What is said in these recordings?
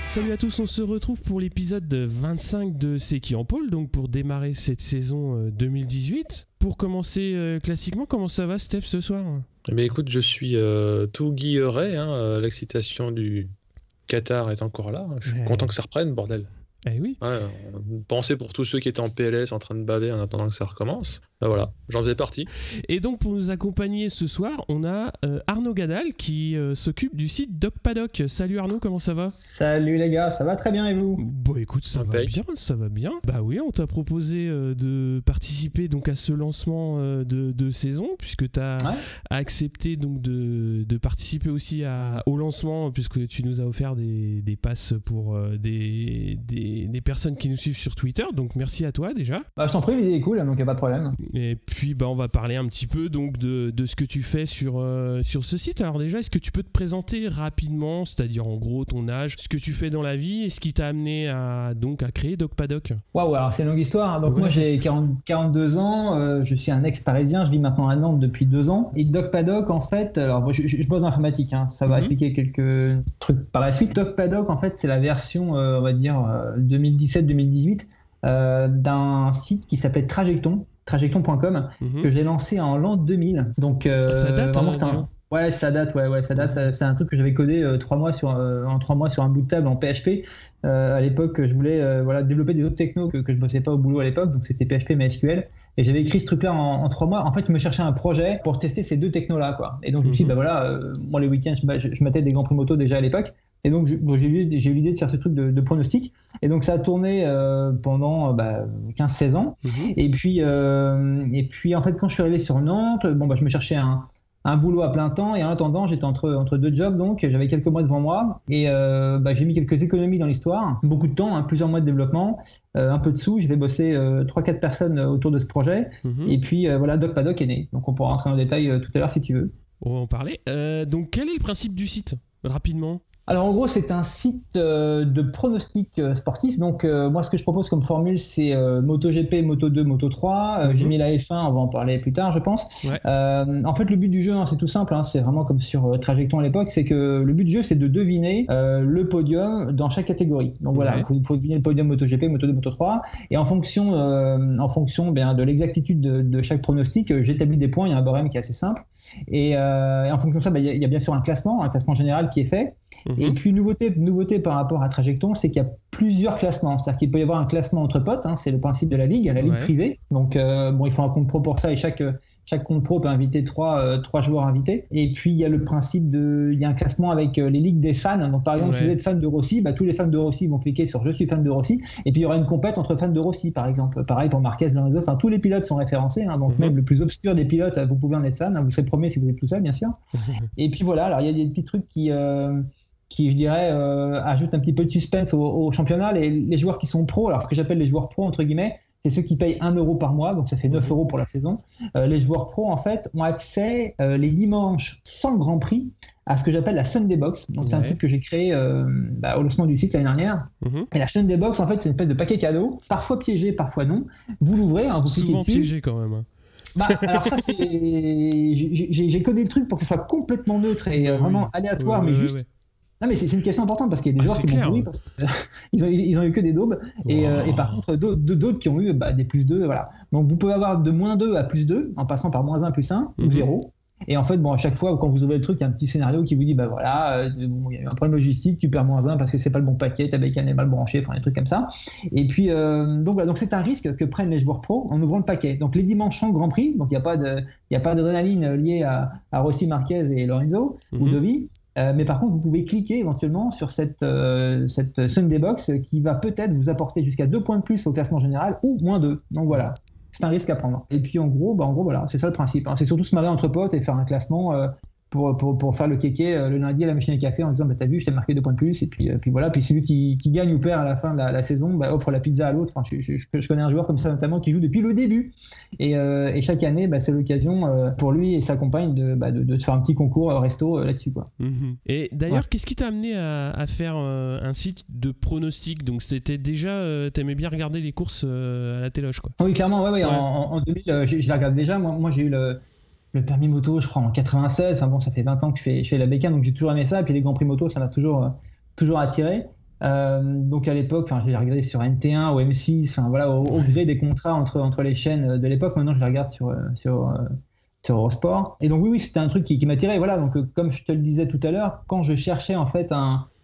Salut à tous, on se retrouve pour l'épisode 25 de C'est qui en pôle, donc pour démarrer cette saison 2018. Pour commencer classiquement, comment ça va Steph ce soir ? Eh bien, écoute, je suis tout guilleret, l'excitation du Qatar est encore là, je suis content que ça reprenne, bordel. Eh oui. Ouais, pensez pour tous ceux qui étaient en PLS en train de baver en attendant que ça recommence. Ben voilà, j'en faisais partie. Et donc pour nous accompagner ce soir, on a Arnaud Gadal qui s'occupe du site Doc Paddock. Salut Arnaud, comment ça va ? Salut les gars, ça va très bien et vous ? Bon écoute, ça va bien. Bah oui, on t'a proposé de participer donc à ce lancement de saison puisque tu as accepté donc de participer aussi au lancement puisque tu nous as offert des passes pour des personnes qui nous suivent sur Twitter. Donc merci à toi déjà. Bah, je t'en prie, l'idée est cool, donc il n'y a pas de problème. Et puis on va parler un petit peu donc de ce que tu fais sur ce site. Alors déjà, est-ce que tu peux te présenter rapidement, c'est-à-dire en gros ton âge, ce que tu fais dans la vie et ce qui t'a amené à créer Doc Paddock ? Waouh, alors c'est une longue histoire. Donc moi j'ai 42 ans, je suis un ex-parisien, je vis maintenant à Nantes depuis 2 ans. Et Doc Paddock en fait, alors moi, je bosse dans l'informatique, ça va expliquer quelques trucs par la suite. Doc Paddock en fait c'est la version on va dire 2017-2018 d'un site qui s'appelle Trajecton.com que j'ai lancé en l'an 2000. Donc ça date vraiment ça date. C'est un truc que j'avais codé en 3 mois sur un bout de table en PHP. À l'époque, je voulais développer des autres technos que je bossais pas au boulot à l'époque, donc c'était PHP mais SQL. Et j'avais écrit ce truc-là en 3 mois. En fait, je me cherchais un projet pour tester ces 2 technos-là, quoi. Et donc je me suis dit, moi les week-ends, je mettais des Grands Prix moto déjà à l'époque. Et donc j'ai eu l'idée de faire ce truc de pronostic. Et donc ça a tourné pendant 15-16 ans. Et puis en fait, quand je suis arrivé sur Nantes, je me cherchais un boulot à plein temps, et en attendant j'étais entre 2 jobs, donc j'avais quelques mois devant moi et j'ai mis quelques économies dans l'histoire, beaucoup de temps, plusieurs mois de développement, un peu de sous, je vais bosser 3-4 personnes autour de ce projet et puis Doc Paddock est né, donc on pourra rentrer en détail tout à l'heure si tu veux. On va en parler. Donc quel est le principe du site, rapidement ? Alors en gros c'est un site de pronostic sportif, donc moi ce que je propose comme formule c'est MotoGP, Moto2, Moto3, j'ai mis la F1, on va en parler plus tard je pense. En fait le but du jeu c'est tout simple, c'est vraiment comme sur Trajecton à l'époque, c'est que le but du jeu c'est de deviner le podium dans chaque catégorie. Donc voilà, vous pouvez deviner le podium MotoGP, Moto2, Moto3 et en fonction de l'exactitude de chaque pronostic, j'établis des points, il y a un barème qui est assez simple et en fonction de ça il y a bien sûr un classement général qui est fait. Et puis nouveauté par rapport à Trajecton, c'est qu'il y a plusieurs classements. C'est-à-dire qu'il peut y avoir un classement entre potes, c'est le principe de la ligue privée. Donc il faut un compte pro pour ça et chaque compte pro peut inviter 3 joueurs invités. Et puis il y a le principe il y a un classement avec les ligues des fans. Donc par exemple, si vous êtes fan de Rossi, tous les fans de Rossi vont cliquer sur je suis fan de Rossi. Et puis il y aura une compète entre fans de Rossi, par exemple. Pareil pour Marquez, Lorenzo. Enfin tous les pilotes sont référencés. Donc même le plus obscur des pilotes, vous pouvez en être fan. Vous serez premier si vous êtes tout seul, bien sûr. Et puis voilà. Alors il y a des petits trucs qui je dirais ajoute un petit peu de suspense au championnat. Les joueurs qui sont pros, alors ce que j'appelle les joueurs pros entre guillemets, c'est ceux qui payent 1 euro par mois, donc ça fait 9 euros pour la saison. Les joueurs pros en fait ont accès les dimanches sans Grand Prix à ce que j'appelle la Sunday Box. Donc c'est un truc que j'ai créé au lancement du site l'année dernière. Et la Sunday Box en fait c'est une espèce de paquet cadeau, parfois piégé, parfois non. Vous l'ouvrez, vous cliquez souvent dessus. Piégé quand même. Alors ça c'est j'ai codé le truc pour que ce soit complètement neutre et vraiment aléatoire, mais juste. Non mais c'est une question importante parce qu'il y a des joueurs qui m'ont pourri parce qu'ils ont eu que des daubes et par contre d'autres qui ont eu des plus 2, voilà. Donc vous pouvez avoir de -2 à +2 en passant par -1, +1 ou 0. Et en fait, à chaque fois, quand vous ouvrez le truc, il y a un petit scénario qui vous dit, il y a eu un problème logistique, tu perds -1 parce que c'est pas le bon paquet, ta bécane est mal branchée, enfin des trucs comme ça. Et puis, donc c'est un risque que prennent les joueurs pros en ouvrant le paquet. Donc les dimanches en Grand Prix, donc il n'y a pas d'adrénaline liée à Rossi, Marquez et Lorenzo ou Dovi. Mais par contre, vous pouvez cliquer éventuellement sur cette Sunday Box qui va peut-être vous apporter jusqu'à 2 points de plus au classement général ou -2. Donc voilà, c'est un risque à prendre. Et puis en gros voilà, c'est ça le principe. C'est surtout se marrer entre potes et faire un classement pour faire le kéké le lundi à la machine à café en disant t'as vu, je t'ai marqué 2 points de plus. Et puis voilà, puis celui qui gagne ou perd à la fin de la saison offre la pizza à l'autre. Enfin, je connais un joueur comme ça notamment qui joue depuis le début. Et chaque année, c'est l'occasion pour lui et sa compagne de se faire un petit concours resto là-dessus, quoi. Et d'ailleurs, qu'est-ce qui t'a amené à faire un site de pronostic ? Donc c'était déjà, t'aimais bien regarder les courses à la téloche, quoi. Oui, clairement, en 2000, je la regarde déjà. Moi j'ai eu le permis moto, je crois, en 96. Enfin bon, ça fait 20 ans que je fais la bécane, donc j'ai toujours aimé ça. Et puis les Grands Prix moto, ça m'a toujours attiré. Donc à l'époque, j'ai regardé sur NT1 ou M6, voilà, au gré des contrats entre les chaînes de l'époque. Maintenant, je les regarde sur Eurosport. Et donc oui, c'était un truc qui m'attirait. Voilà, donc comme je te le disais tout à l'heure, quand je cherchais en fait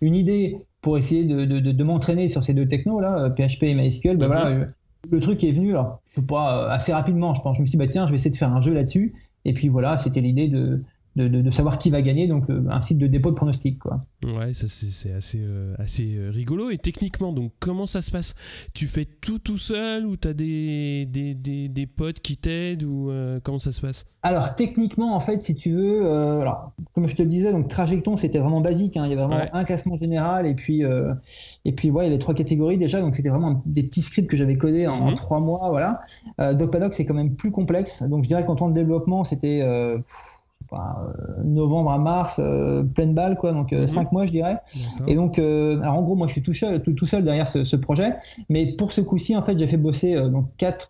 une idée pour essayer de m'entraîner sur ces deux technos là, PHP et MySQL, voilà, le truc est venu. Alors, je sais pas, assez rapidement, je pense. Je me suis dit, tiens, je vais essayer de faire un jeu là-dessus. Et puis voilà, c'était l'idée de savoir qui va gagner, donc un site de dépôt de pronostics, quoi. Ouais, ça c'est assez rigolo. Et techniquement, donc comment ça se passe? Tu fais tout seul ou t'as des potes qui t'aident ou comment ça se passe? Alors techniquement, en fait, si tu veux, alors comme je te le disais, donc Trajecton c'était vraiment basique, il y avait vraiment un classement général et puis il y a les 3 catégories déjà, donc c'était vraiment des petits scripts que j'avais codés en 3 mois, voilà. DocPaddock c'est quand même plus complexe, donc je dirais qu'en temps de développement c'était novembre à mars, pleine balle, quoi, donc 5 mois je dirais. D'accord. Et donc alors en gros moi je suis tout seul derrière ce projet, mais pour ce coup-ci en fait j'ai fait bosser donc 4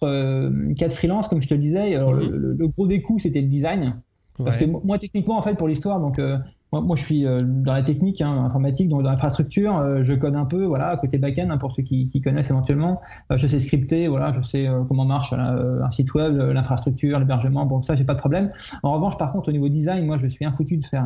freelances comme je te le disais. Alors le gros des coups c'était le design, parce que moi techniquement en fait pour l'histoire, donc moi je suis dans la technique informatique, donc dans l'infrastructure, je code un peu, voilà, côté back-end, pour ceux qui connaissent éventuellement, je sais scripter, voilà, je sais comment marche un site web, l'infrastructure, l'hébergement, bon ça j'ai pas de problème. En revanche par contre au niveau design, moi je suis infoutu de faire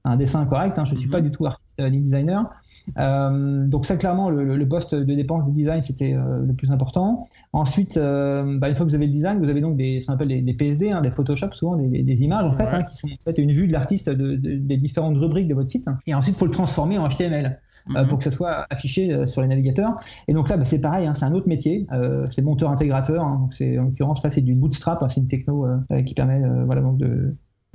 un dessin correct, je suis pas du tout artiste ni designer. Donc ça clairement le poste de dépense de design c'était le plus important. Ensuite une fois que vous avez le design, vous avez donc ce qu'on appelle des PSD, des Photoshop, souvent des images en fait, qui sont en fait une vue de l'artiste des différentes rubriques de votre site, et ensuite il faut le transformer en HTML pour que ça soit affiché sur les navigateurs. Et donc là c'est pareil, c'est un autre métier, c'est monteur intégrateur, donc c'est en l'occurrence là c'est du Bootstrap, c'est une techno qui permet voilà donc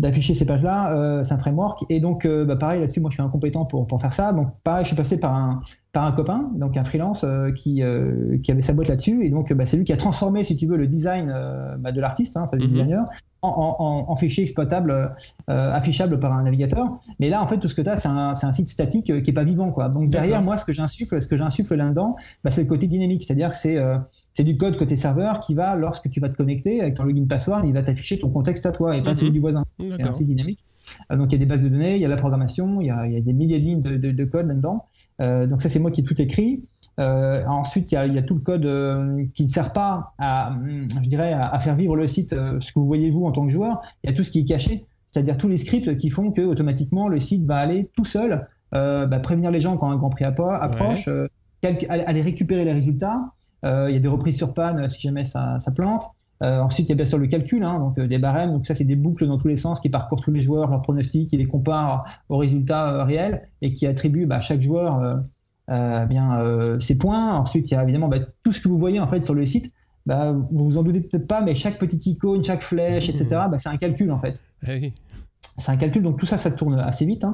d'afficher ces pages-là, c'est un framework. Et donc, pareil, là-dessus, moi, je suis incompétent pour faire ça. Donc, pareil, je suis passé par un copain, donc un freelance qui avait sa boîte là-dessus. Et donc, c'est lui qui a transformé, si tu veux, le design de l'artiste, du designer, en fichier exploitable, affichable par un navigateur. Mais là, en fait, tout ce que tu as, c'est un site statique qui n'est pas vivant, quoi. Donc, derrière, moi, ce que j'insuffle là-dedans, c'est le côté dynamique. C'est-à-dire que c'est du code côté serveur qui va, lorsque tu vas te connecter avec ton login password, il va t'afficher ton contexte à toi et pas celui du voisin. C'est un site dynamique. Donc il y a des bases de données, il y a la programmation, il y a des milliers de lignes de code là-dedans. Donc ça c'est moi qui ai tout écrit. Ensuite il y a tout le code qui ne sert pas à faire vivre le site, ce que vous voyez vous en tant que joueur. Il y a tout ce qui est caché, c'est-à-dire tous les scripts qui font que automatiquement le site va aller tout seul prévenir les gens quand un Grand Prix approche, aller récupérer les résultats. Il y a des reprises sur panne si jamais ça plante. Ensuite, il y a bien sûr le calcul, donc des barèmes. Donc ça, c'est des boucles dans tous les sens qui parcourent tous les joueurs, leurs pronostics, qui les comparent aux résultats réels et qui attribuent à chaque joueur ses points. Ensuite, il y a évidemment tout ce que vous voyez en fait sur le site. Vous vous en doutez peut-être pas, mais chaque petite icône, chaque flèche, etc., c'est un calcul en fait. Hey. C'est un calcul, donc tout ça tourne assez vite.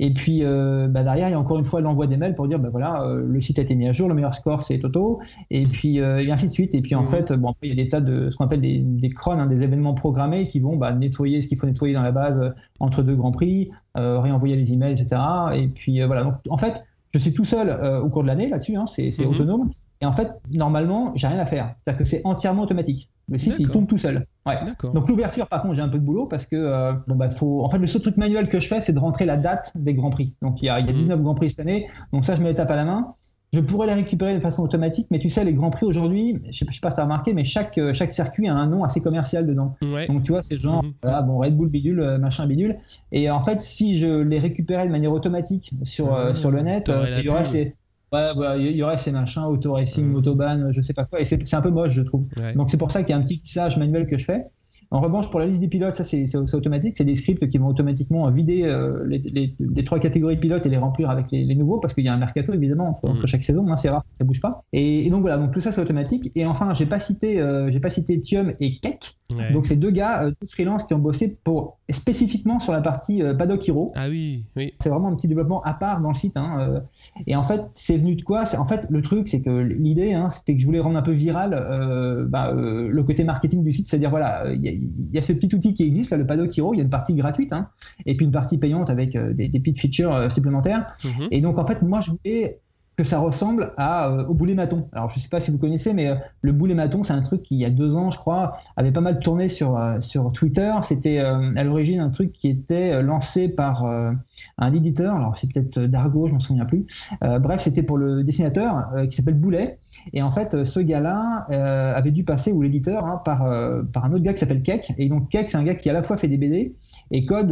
Et puis derrière, il y a encore une fois l'envoi des mails pour dire le site a été mis à jour, le meilleur score c'est Toto, et puis et ainsi de suite. Et puis en fait, il y a des tas de ce qu'on appelle des cron, des événements programmés qui vont nettoyer ce qu'il faut nettoyer dans la base entre 2 grands prix, réenvoyer les emails, etc. Et puis voilà. Donc en fait, je suis tout seul au cours de l'année là-dessus, c'est autonome. Et en fait, normalement, j'ai rien à faire. C'est-à-dire que c'est entièrement automatique. Le site, il tourne tout seul. Ouais. Donc l'ouverture, par contre, j'ai un peu de boulot parce que en fait, le seul truc manuel que je fais, c'est de rentrer la date des Grands Prix. Donc il y a 19 Grands Prix cette année. Donc ça, je me les tape à la main. Je pourrais les récupérer de façon automatique, mais tu sais, les Grands Prix aujourd'hui, je sais pas si tu as remarqué, mais chaque circuit a un nom assez commercial dedans. Ouais. Donc tu vois, c'est genre Red Bull bidule, machin bidule. Et en fait, si je les récupérais de manière automatique sur le net, il y aurait ces machins, auto-racing, Motoban, je sais pas quoi, et c'est un peu moche, je trouve. Ouais. Donc c'est pour ça qu'il y a un petit tissage manuel que je fais. En revanche, pour la liste des pilotes, ça c'est automatique, c'est des scripts qui vont automatiquement vider les 3 catégories de pilotes et les remplir avec les nouveaux, parce qu'il y a un mercato évidemment entre chaque saison, c'est rare, ça bouge pas. Et donc voilà, donc tout ça c'est automatique. Et enfin, j'ai pas cité Thium et Keck. Ouais. Donc c'est 2 gars, 2 freelances qui ont bossé spécifiquement sur la partie Paddock Hero. Ah oui. C'est vraiment un petit développement à part dans le site. Et en fait, c'est venu de quoi ? En fait, le truc, c'est que l'idée, c'était que je voulais rendre un peu viral le côté marketing du site, c'est-à-dire voilà, il y a ce petit outil qui existe, là, le Paddock Hero, il y a une partie gratuite, et puis une partie payante avec des petites features supplémentaires. Et donc en fait, moi, je voulais que ça ressemble au boulet maton. Alors je sais pas si vous connaissez, mais le boulet maton, c'est un truc qui il y a 2 ans, je crois, avait pas mal tourné sur Twitter. C'était à l'origine un truc qui était lancé par un éditeur. Alors c'est peut-être Dargo, je m'en souviens plus. Bref, c'était pour le dessinateur qui s'appelle Boulet. Et en fait, ce gars-là avait dû passer, ou l'éditeur, par un autre gars qui s'appelle Keck. Et donc Keck, c'est un gars qui à la fois fait des BD et code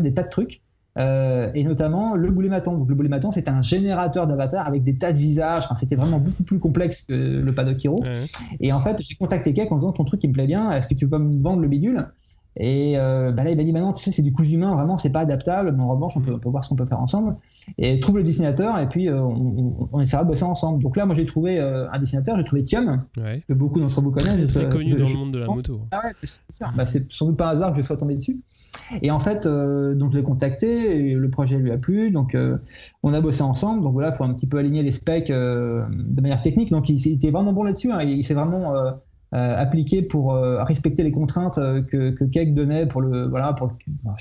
des tas de trucs. Et notamment le boulet maton. Donc le boulet maton, c'était un générateur d'avatar avec des tas de visages. Enfin, c'était vraiment beaucoup plus complexe que le Paddock Hero. Et en fait, j'ai contacté Keck en disant ton truc il me plaît bien, est-ce que tu peux me vendre le bidule? Et là il m'a dit non, tu sais, c'est du cousu humain, vraiment c'est pas adaptable, mais en revanche on peut voir ce qu'on peut faire ensemble. Et trouve le dessinateur et puis on essaiera de bosser ensemble. Donc là moi j'ai trouvé un dessinateur, j'ai trouvé Thium, que beaucoup d'entre vous connaissent. Très connu dans le monde de la moto. Ah ouais, c'est sûr. C'est sans doute pas un hasard que je sois tombé dessus. Et en fait, donc je l'ai contacté, et le projet lui a plu, donc on a bossé ensemble. Donc voilà, il faut un petit peu aligner les specs de manière technique. Donc il était vraiment bon là-dessus, hein. Il s'est vraiment appliqué pour respecter les contraintes que Keck donnait pour le. Voilà,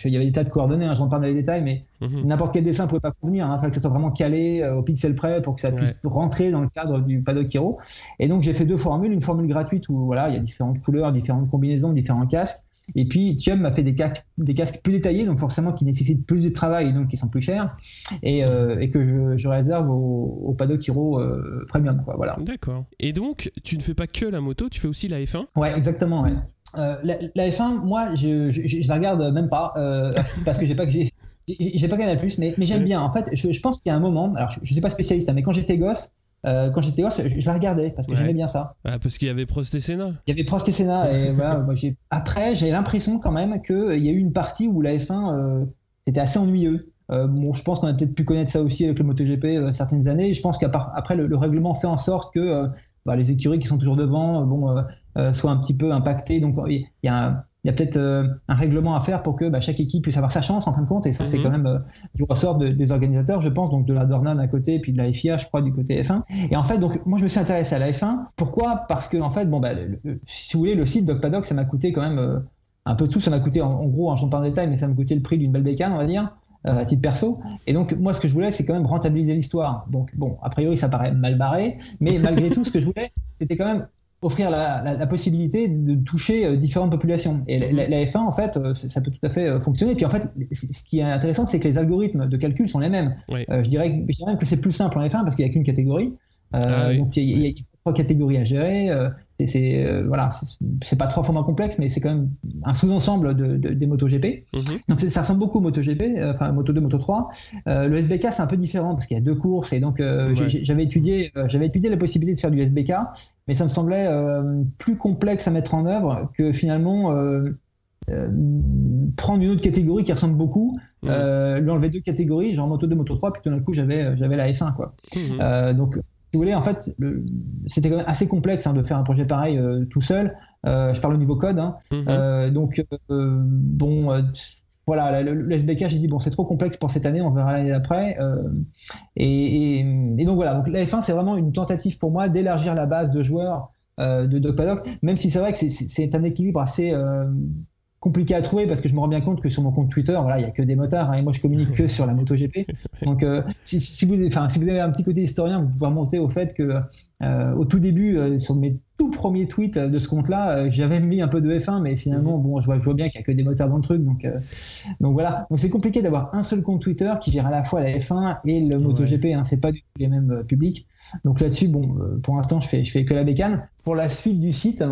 il y avait des tas de coordonnées, hein, je rentre pas dans les détails, mais n'importe quel dessin ne pouvait pas convenir. Il fallait que ça soit vraiment calé au pixel près pour que ça puisse rentrer dans le cadre du Paddock Hero. Et donc j'ai fait 2 formules, une formule gratuite où voilà, il y a différentes couleurs, différentes combinaisons, différents casques. Et puis Thium m'a fait des casques plus détaillés, donc forcément qui nécessitent plus de travail et donc qui sont plus chers, et que je réserve au Paddock Hero Premium, quoi, voilà. D'accord. Et donc tu ne fais pas que la moto, tu fais aussi la F1? Ouais, exactement. Ouais. La F1, moi je la regarde même pas, parce que j'ai pas Canal+, mais j'aime bien. En fait, je pense qu'il y a un moment, alors je suis pas spécialiste, hein, mais quand j'étais gosse, je la regardais parce que j'aimais bien ça. Ah, parce qu'il y avait Prost et Senna. Il y avait Prost et Senna et voilà. Après, j'ai l'impression quand même qu'il y a eu une partie où la F1 c'était assez ennuyeux. Je pense qu'on a peut-être pu connaître ça aussi avec le MotoGP certaines années. Et je pense qu'après le règlement fait en sorte que les écuries qui sont toujours devant soient un petit peu impactées. Donc il y a peut-être un règlement à faire pour que chaque équipe puisse avoir sa chance en fin de compte, et ça c'est quand même du ressort des organisateurs, je pense, donc de la Dorna d'un côté et puis de la FIA, je crois, du côté F1. Et en fait, donc moi je me suis intéressé à la F1. Pourquoi? Parce que en fait, si vous voulez, le site Doc Paddock, ça m'a coûté quand même un peu de tout. Ça m'a coûté en gros, je ne rentre pas en détail, mais ça m'a coûté le prix d'une belle bécane, on va dire, à titre perso. Et donc moi ce que je voulais, c'est quand même rentabiliser l'histoire. Donc bon, a priori ça paraît mal barré, mais malgré tout, ce que je voulais, c'était quand même offrir la possibilité de toucher différentes populations. Et la F1, en fait, ça peut tout à fait fonctionner. Et puis en fait, ce qui est intéressant, c'est que les algorithmes de calcul sont les mêmes. Je dirais même que c'est plus simple en F1 parce qu'il n'y a qu'une catégorie. Donc il y a 3 catégories à gérer. C'est pas 3 fois moins complexe, mais c'est quand même un sous-ensemble des MotoGP. Donc ça ressemble beaucoup au MotoGP, enfin Moto2, Moto3. Le SBK c'est un peu différent parce qu'il y a 2 courses, et donc j'avais étudié la possibilité de faire du SBK, mais ça me semblait plus complexe à mettre en œuvre que finalement prendre une autre catégorie qui ressemble beaucoup, lui enlever 2 catégories, genre Moto2, Moto3, puis tout d'un coup j'avais la F1, quoi. Donc si vous voulez, en fait, c'était quand même assez complexe de faire un projet pareil tout seul. Je parle au niveau code. Voilà, le SBK, j'ai dit, c'est trop complexe pour cette année, on verra l'année d'après. Et donc voilà, donc la F1, c'est vraiment une tentative pour moi d'élargir la base de joueurs de Doc Paddock, même si c'est vrai que c'est un équilibre assez compliqué à trouver, parce que je me rends bien compte que sur mon compte Twitter, il n'y a que des motards, et moi je communique que sur la MotoGP. Donc si vous avez un petit côté historien, vous pouvez remonter au fait que au tout début, sur mes tout premiers tweets de ce compte-là, j'avais mis un peu de F1, mais finalement je vois bien qu'il n'y a que des motards dans le truc, donc voilà. Donc c'est compliqué d'avoir un seul compte Twitter qui gère à la fois la F1 et le MotoGP, c'est pas du tout les mêmes publics. Donc là-dessus, pour l'instant je fais que la bécane. Pour la suite du site,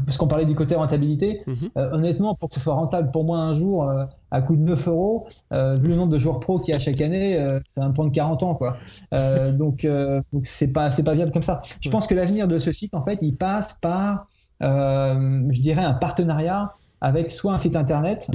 parce qu'on parlait du côté rentabilité, honnêtement, pour que ce soit rentable pour moi un jour, à coût de 9 €, vu le nombre de joueurs pro qu'il y a chaque année, ça va me prendre 40 ans, quoi. Donc c'est pas viable comme ça. Je pense que l'avenir de ce site, en fait, il passe par, je dirais, un partenariat avec soit un site internet,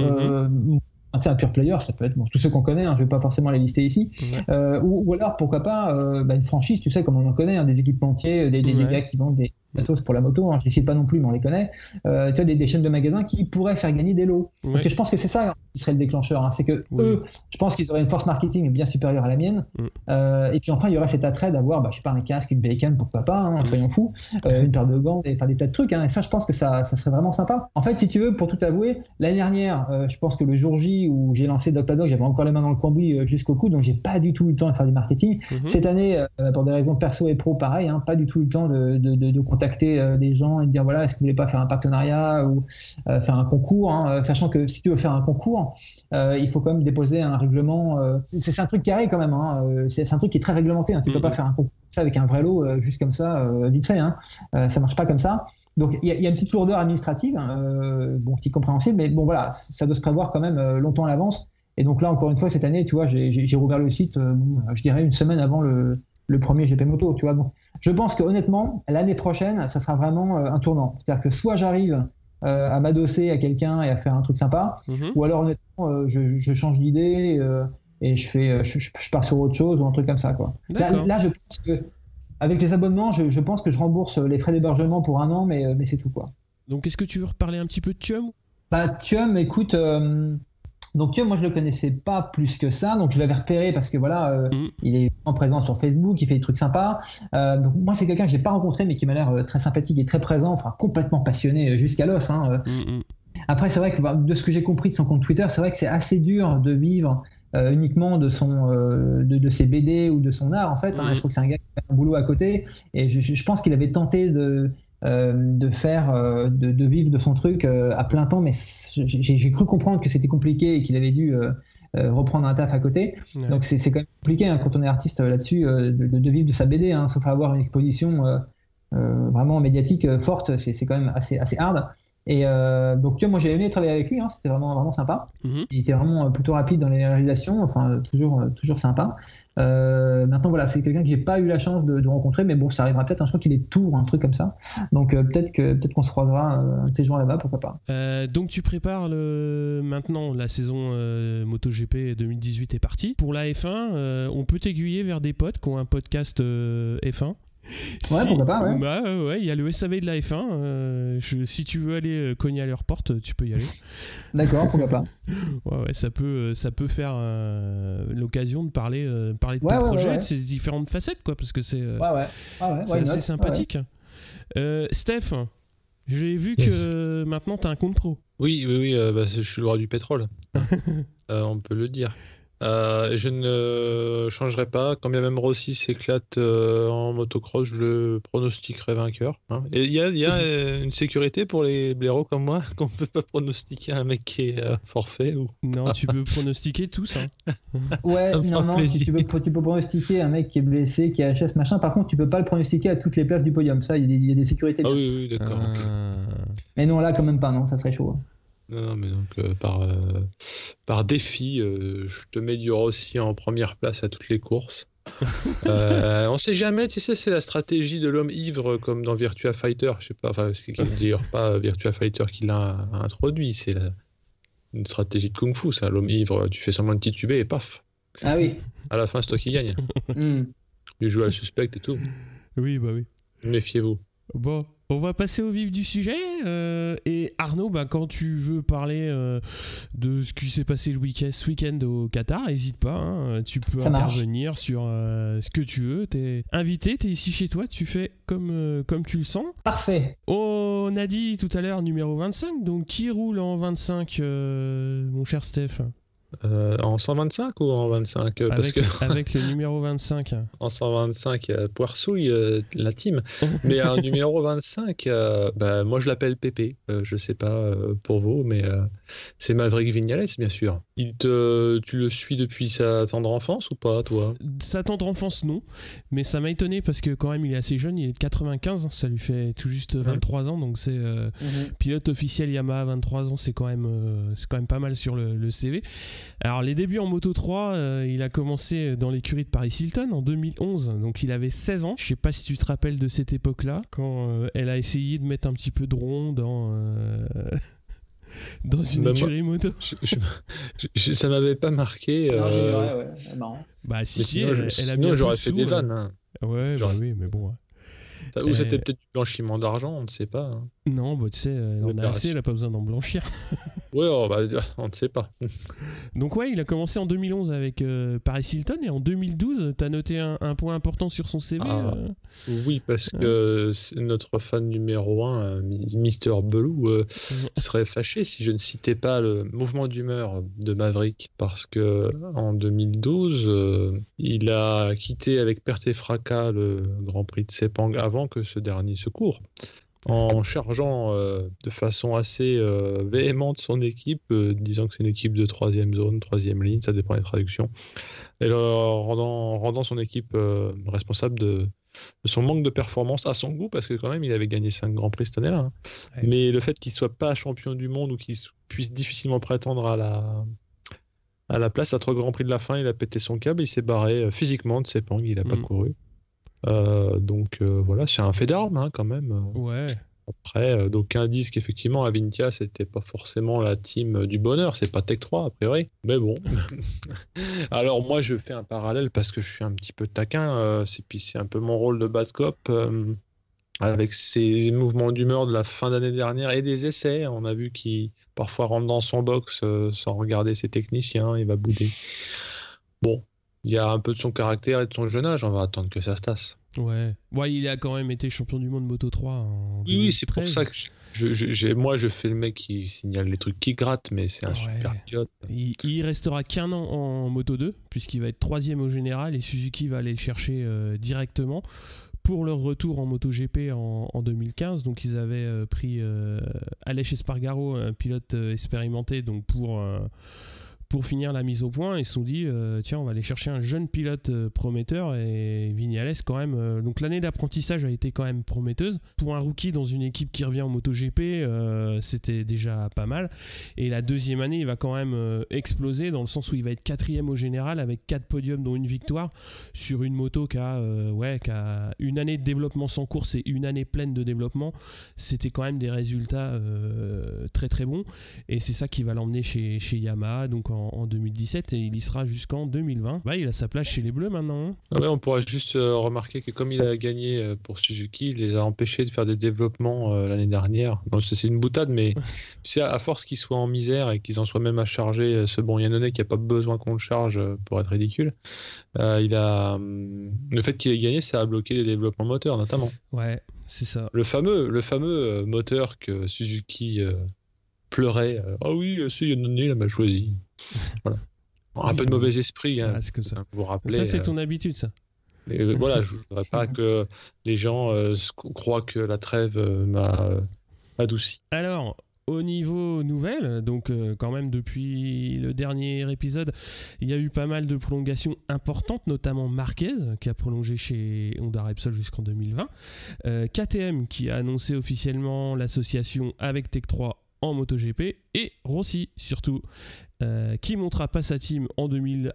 c'est un pure player, ça peut être tous ceux qu'on connaît, je ne vais pas forcément les lister ici, ou alors pourquoi pas une franchise, tu sais, comme on en connaît, des équipementiers, des gars qui vendent matos pour la moto, hein, je les cite pas non plus, mais on les connaît. Tu vois, des chaînes de magasins qui pourraient faire gagner des lots. Parce que je pense que c'est ça qui serait le déclencheur. Hein. C'est que eux, je pense qu'ils auraient une force marketing bien supérieure à la mienne. Et puis enfin, il y aurait cet attrait d'avoir, je sais pas, un casque, une bécane, pourquoi pas, hein, soyons fous, une paire de gants, des tas de trucs. Hein. Et ça, je pense que ça serait vraiment sympa. En fait, si tu veux, pour tout avouer, l'année dernière, je pense que le jour J où j'ai lancé Doc Paddock, j'avais encore les mains dans le cambouis jusqu'au cou, donc j'ai pas du tout eu le temps de faire du marketing. Cette année, pour des raisons perso et pro, pareil, hein, pas du tout eu le temps de contacter des gens et de dire voilà, est-ce que vous voulez pas faire un partenariat ou faire un concours, hein, sachant que si tu veux faire un concours, il faut quand même déposer un règlement. C'est un truc carré quand même, hein, c'est un truc qui est très réglementé. Hein, tu peux pas faire un concours ça avec un vrai lot juste comme ça, vite fait. Hein, ça marche pas comme ça. Donc il y a une petite lourdeur administrative, qui est compréhensible, mais bon voilà, ça doit se prévoir quand même longtemps à l'avance. Et donc là, encore une fois, cette année, tu vois, j'ai rouvert le site, je dirais une semaine avant le premier GP Moto, tu vois. Donc, je pense que honnêtement, l'année prochaine, ça sera vraiment un tournant. C'est-à-dire que soit j'arrive à m'adosser à quelqu'un et à faire un truc sympa, ou alors honnêtement, je change d'idée et je pars sur autre chose ou un truc comme ça, quoi. Là, je pense que avec les abonnements, je pense que je rembourse les frais d'hébergement pour 1 an, mais c'est tout, quoi. Donc, est-ce que tu veux reparler un petit peu de Thium ? Thium, écoute... Donc Thium, moi je le connaissais pas plus que ça, donc je l'avais repéré parce que voilà, il est en présent sur Facebook, il fait des trucs sympas. Donc moi c'est quelqu'un que j'ai pas rencontré mais qui m'a l'air très sympathique et très présent, enfin complètement passionné jusqu'à l'os. Hein. Après c'est vrai que de ce que j'ai compris de son compte Twitter, c'est vrai que c'est assez dur de vivre uniquement de ses BD ou de son art en fait. Hein. Je crois que c'est un gars qui fait un boulot à côté et je pense qu'il avait tenté de vivre de son truc à plein temps, mais j'ai cru comprendre que c'était compliqué et qu'il avait dû reprendre un taf à côté. Donc c'est quand même compliqué hein, quand on est artiste là-dessus de vivre de sa BD, hein, sauf à avoir une exposition vraiment médiatique forte, c'est quand même assez hard. Et donc tu vois, moi j'ai aimé travailler avec lui, hein, c'était vraiment sympa. Il était vraiment plutôt rapide dans les réalisations, enfin toujours sympa. Maintenant voilà, c'est quelqu'un que j'ai pas eu la chance de rencontrer, mais bon, ça arrivera peut-être. Je crois qu'il est Tours, un truc comme ça. Donc peut-être qu'on se croisera un de ces jours là-bas, pourquoi pas. Donc tu prépares maintenant la saison MotoGP 2018 est partie. Pour la F1, on peut t'aiguiller vers des potes qui ont un podcast F1. Ouais, pourquoi pas, ouais. Ouais, il y a le SAV de la F1. Si tu veux aller cogner à leur porte, tu peux y aller. D'accord, pourquoi pas. Ouais, ça peut faire l'occasion de parler de ton projet, de ses différentes facettes, quoi, parce que c'est assez sympathique. Steph, j'ai vu que maintenant tu as un compte pro. Oui, je suis le roi du pétrole. On peut le dire. Je ne changerai pas. Quand bien même Rossi s'éclate en motocross, je le pronostiquerai vainqueur. Hein. Et il y a une sécurité pour les blaireaux comme moi, qu'on ne peut pas pronostiquer un mec qui est forfait ou... Non, tu peux pronostiquer tous. Hein. Ouais, non, si tu peux pronostiquer un mec qui est blessé, qui est HS, machin. Par contre, tu peux pas le pronostiquer à toutes les places du podium. Ça, il y a des sécurités. Ah oui, d'accord. Mais non, là, quand même pas, non, ça serait chaud. Non, mais donc par défi, je te mets du Rossi en première place à toutes les courses. On sait jamais, tu sais, c'est la stratégie de l'homme ivre comme dans Virtua Fighter. Je sais pas, enfin, c'est d'ailleurs pas Virtua Fighter qui l'a introduit, c'est une stratégie de Kung Fu, ça. L'homme ivre, tu fais semblant de tituber et paf. Ah oui. À la fin, c'est toi qui gagne. Tu joues à le suspect et tout. Oui, bah oui. Méfiez-vous. Bon. On va passer au vif du sujet et Arnaud, quand tu veux parler de ce qui s'est passé ce week-end au Qatar, n'hésite pas, hein, tu peux intervenir sur ce que tu veux, t'es invité, t'es ici chez toi, tu fais comme tu le sens. Parfait. On a dit tout à l'heure numéro 25, donc qui roule en 25 mon cher Steph? En 125 ou en 25 avec le numéro 25. En 125, il y a Poirsouille, la team. Mais en numéro 25, moi je l'appelle Pépé. Je sais pas pour vous, mais c'est Maverick Viñales, bien sûr. Tu le suis depuis sa tendre enfance ou pas, toi? Sa tendre enfance, non. Mais ça m'a étonné parce que quand même, il est assez jeune. Il est de 95. Ça lui fait tout juste 23 ans. Donc c'est pilote officiel Yamaha, 23 ans. C'est quand même pas mal sur le CV. Alors les débuts en Moto 3, il a commencé dans l'écurie de Paris Hilton en 2011, donc il avait 16 ans. Je sais pas si tu te rappelles de cette époque-là, quand elle a essayé de mettre un petit peu de rond dans une écurie moto. Ça m'avait pas marqué. Non, j'ignorais, ouais, marrant. Bah si, elle a sinon j'aurais fait des vannes. Hein. Ouais, bah oui, mais bon. Ou c'était peut-être du blanchiment d'argent, on ne sait pas. Hein. Non, bah, tu sais, on a assez, il n'a pas besoin d'en blanchir. Oui, on ne sait pas. Donc ouais, il a commencé en 2011 avec Paris Hilton et en 2012, tu as noté un point important sur son CV. Oui, parce que notre fan numéro 1, Mr. Belou, serait fâché si je ne citais pas le mouvement d'humeur de Maverick, parce que en 2012, il a quitté avec perte et fracas le Grand Prix de Sepang avant que ce dernier se court, en chargeant de façon assez véhémente son équipe, disant que c'est une équipe de 3e zone, 3e ligne, ça dépend des traductions, et rendant son équipe responsable de son manque de performance à son goût, parce que quand même il avait gagné 5 Grands Prix cette année-là. Hein. Ouais. Mais le fait qu'il ne soit pas champion du monde ou qu'il puisse difficilement prétendre à la place à 3 Grands Prix de la fin, il a pété son câble, il s'est barré physiquement de Sepang, il n'a pas couru. Donc voilà, c'est un fait d'armes hein, quand même. Ouais. Après, d'aucuns disent qu'effectivement Avintia c'était pas forcément la team du bonheur, c'est pas Tech 3 a priori, mais bon. Alors moi je fais un parallèle parce que je suis un petit peu taquin, c'est un peu mon rôle de bad cop, avec ces mouvements d'humeur de la fin d'année dernière et des essais, on a vu qu'il parfois rentre dans son box sans regarder ses techniciens, il va bouder. Bon, il y a un peu de son caractère et de son jeune âge, on va attendre que ça se tasse. Ouais, il a quand même été champion du monde Moto 3 en 2013. Oui, c'est pour ça que je fais le mec qui signale les trucs qui grattent, mais c'est un super pilote. Il restera qu'un an en Moto 2, puisqu'il va être 3e au général, et Suzuki va aller le chercher directement pour leur retour en MotoGP en 2015. Donc ils avaient pris Aleix Espargaro, un pilote expérimenté, donc pour finir la mise au point, ils se sont dit tiens, on va aller chercher un jeune pilote prometteur, et Viñales quand même donc l'année d'apprentissage a été quand même prometteuse pour un rookie dans une équipe qui revient en MotoGP, c'était déjà pas mal, et la deuxième année il va quand même exploser dans le sens où il va être 4e au général avec 4 podiums dont une victoire sur une moto qui a une année de développement sans course et une année pleine de développement. C'était quand même des résultats très très bons, et c'est ça qui va l'emmener chez Yamaha donc en 2017, et il y sera jusqu'en 2020. Il a sa place chez les Bleus maintenant. Hein. Ouais, on pourra juste remarquer que comme il a gagné pour Suzuki, il les a empêchés de faire des développements l'année dernière. Donc c'est une boutade, mais tu sais, à force qu'ils soient en misère et qu'ils en soient même à charger ce bon Yannone qui n'a pas besoin qu'on le charge pour être ridicule, le fait qu'il ait gagné, ça a bloqué les développements moteurs notamment. Ouais, c'est ça. Le fameux moteur que Suzuki pleurait. Ah oui, c'est Yannone, il a mal choisi. Voilà. Un peu de mauvais esprit, hein, c'est comme ça. Vous rappeler, ça c'est ton habitude, ça. Mais voilà, je ne voudrais pas que les gens croient que la trêve m'a adouci. Alors, au niveau nouvelles, donc quand même depuis le dernier épisode, il y a eu pas mal de prolongations importantes, notamment Marquez qui a prolongé chez Honda Repsol jusqu'en 2020, KTM qui a annoncé officiellement l'association avec Tech 3 en MotoGP, et Rossi surtout, qui montera pas sa team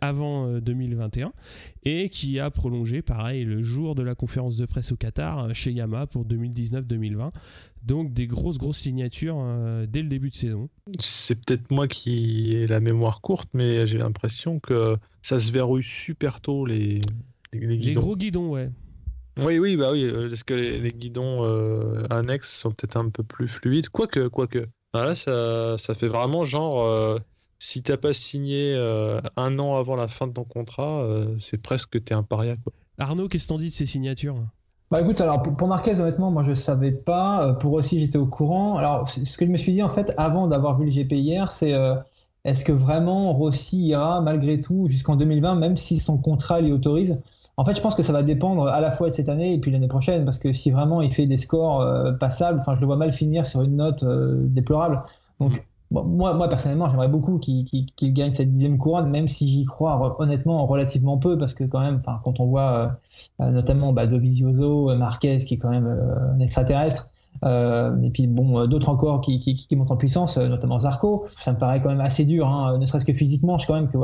avant 2021, et qui a prolongé pareil le jour de la conférence de presse au Qatar chez Yamaha pour 2019-2020. Donc des grosses signatures dès le début de saison. C'est peut-être moi qui ai la mémoire courte, mais j'ai l'impression que ça se verrouille super tôt les guidons. Les gros guidons, ouais. Oui, parce que les guidons annexes sont peut-être un peu plus fluides, quoique. Là, ça fait vraiment genre, si t'as pas signé un an avant la fin de ton contrat, c'est presque que t'es un paria, quoi. Arnaud, qu'est-ce que t'en dis de ces signatures ? Écoute, alors pour Marquez, honnêtement, moi je savais pas. Pour Rossi, j'étais au courant. Alors, ce que je me suis dit en fait, avant d'avoir vu le GP hier, c'est est-ce que vraiment Rossi ira malgré tout jusqu'en 2020, même si son contrat l'y autorise ? En fait, je pense que ça va dépendre à la fois de cette année et puis l'année prochaine, parce que si vraiment il fait des scores passables, je le vois mal finir sur une note déplorable. Donc, moi personnellement, j'aimerais beaucoup qu'il gagne cette 10e couronne, même si j'y crois honnêtement relativement peu, parce que quand même, quand on voit notamment Dovizioso, Marquez, qui est quand même un extraterrestre, et puis d'autres encore qui montent en puissance, notamment Zarco, ça me paraît quand même assez dur, hein, ne serait-ce que physiquement. Je quand même que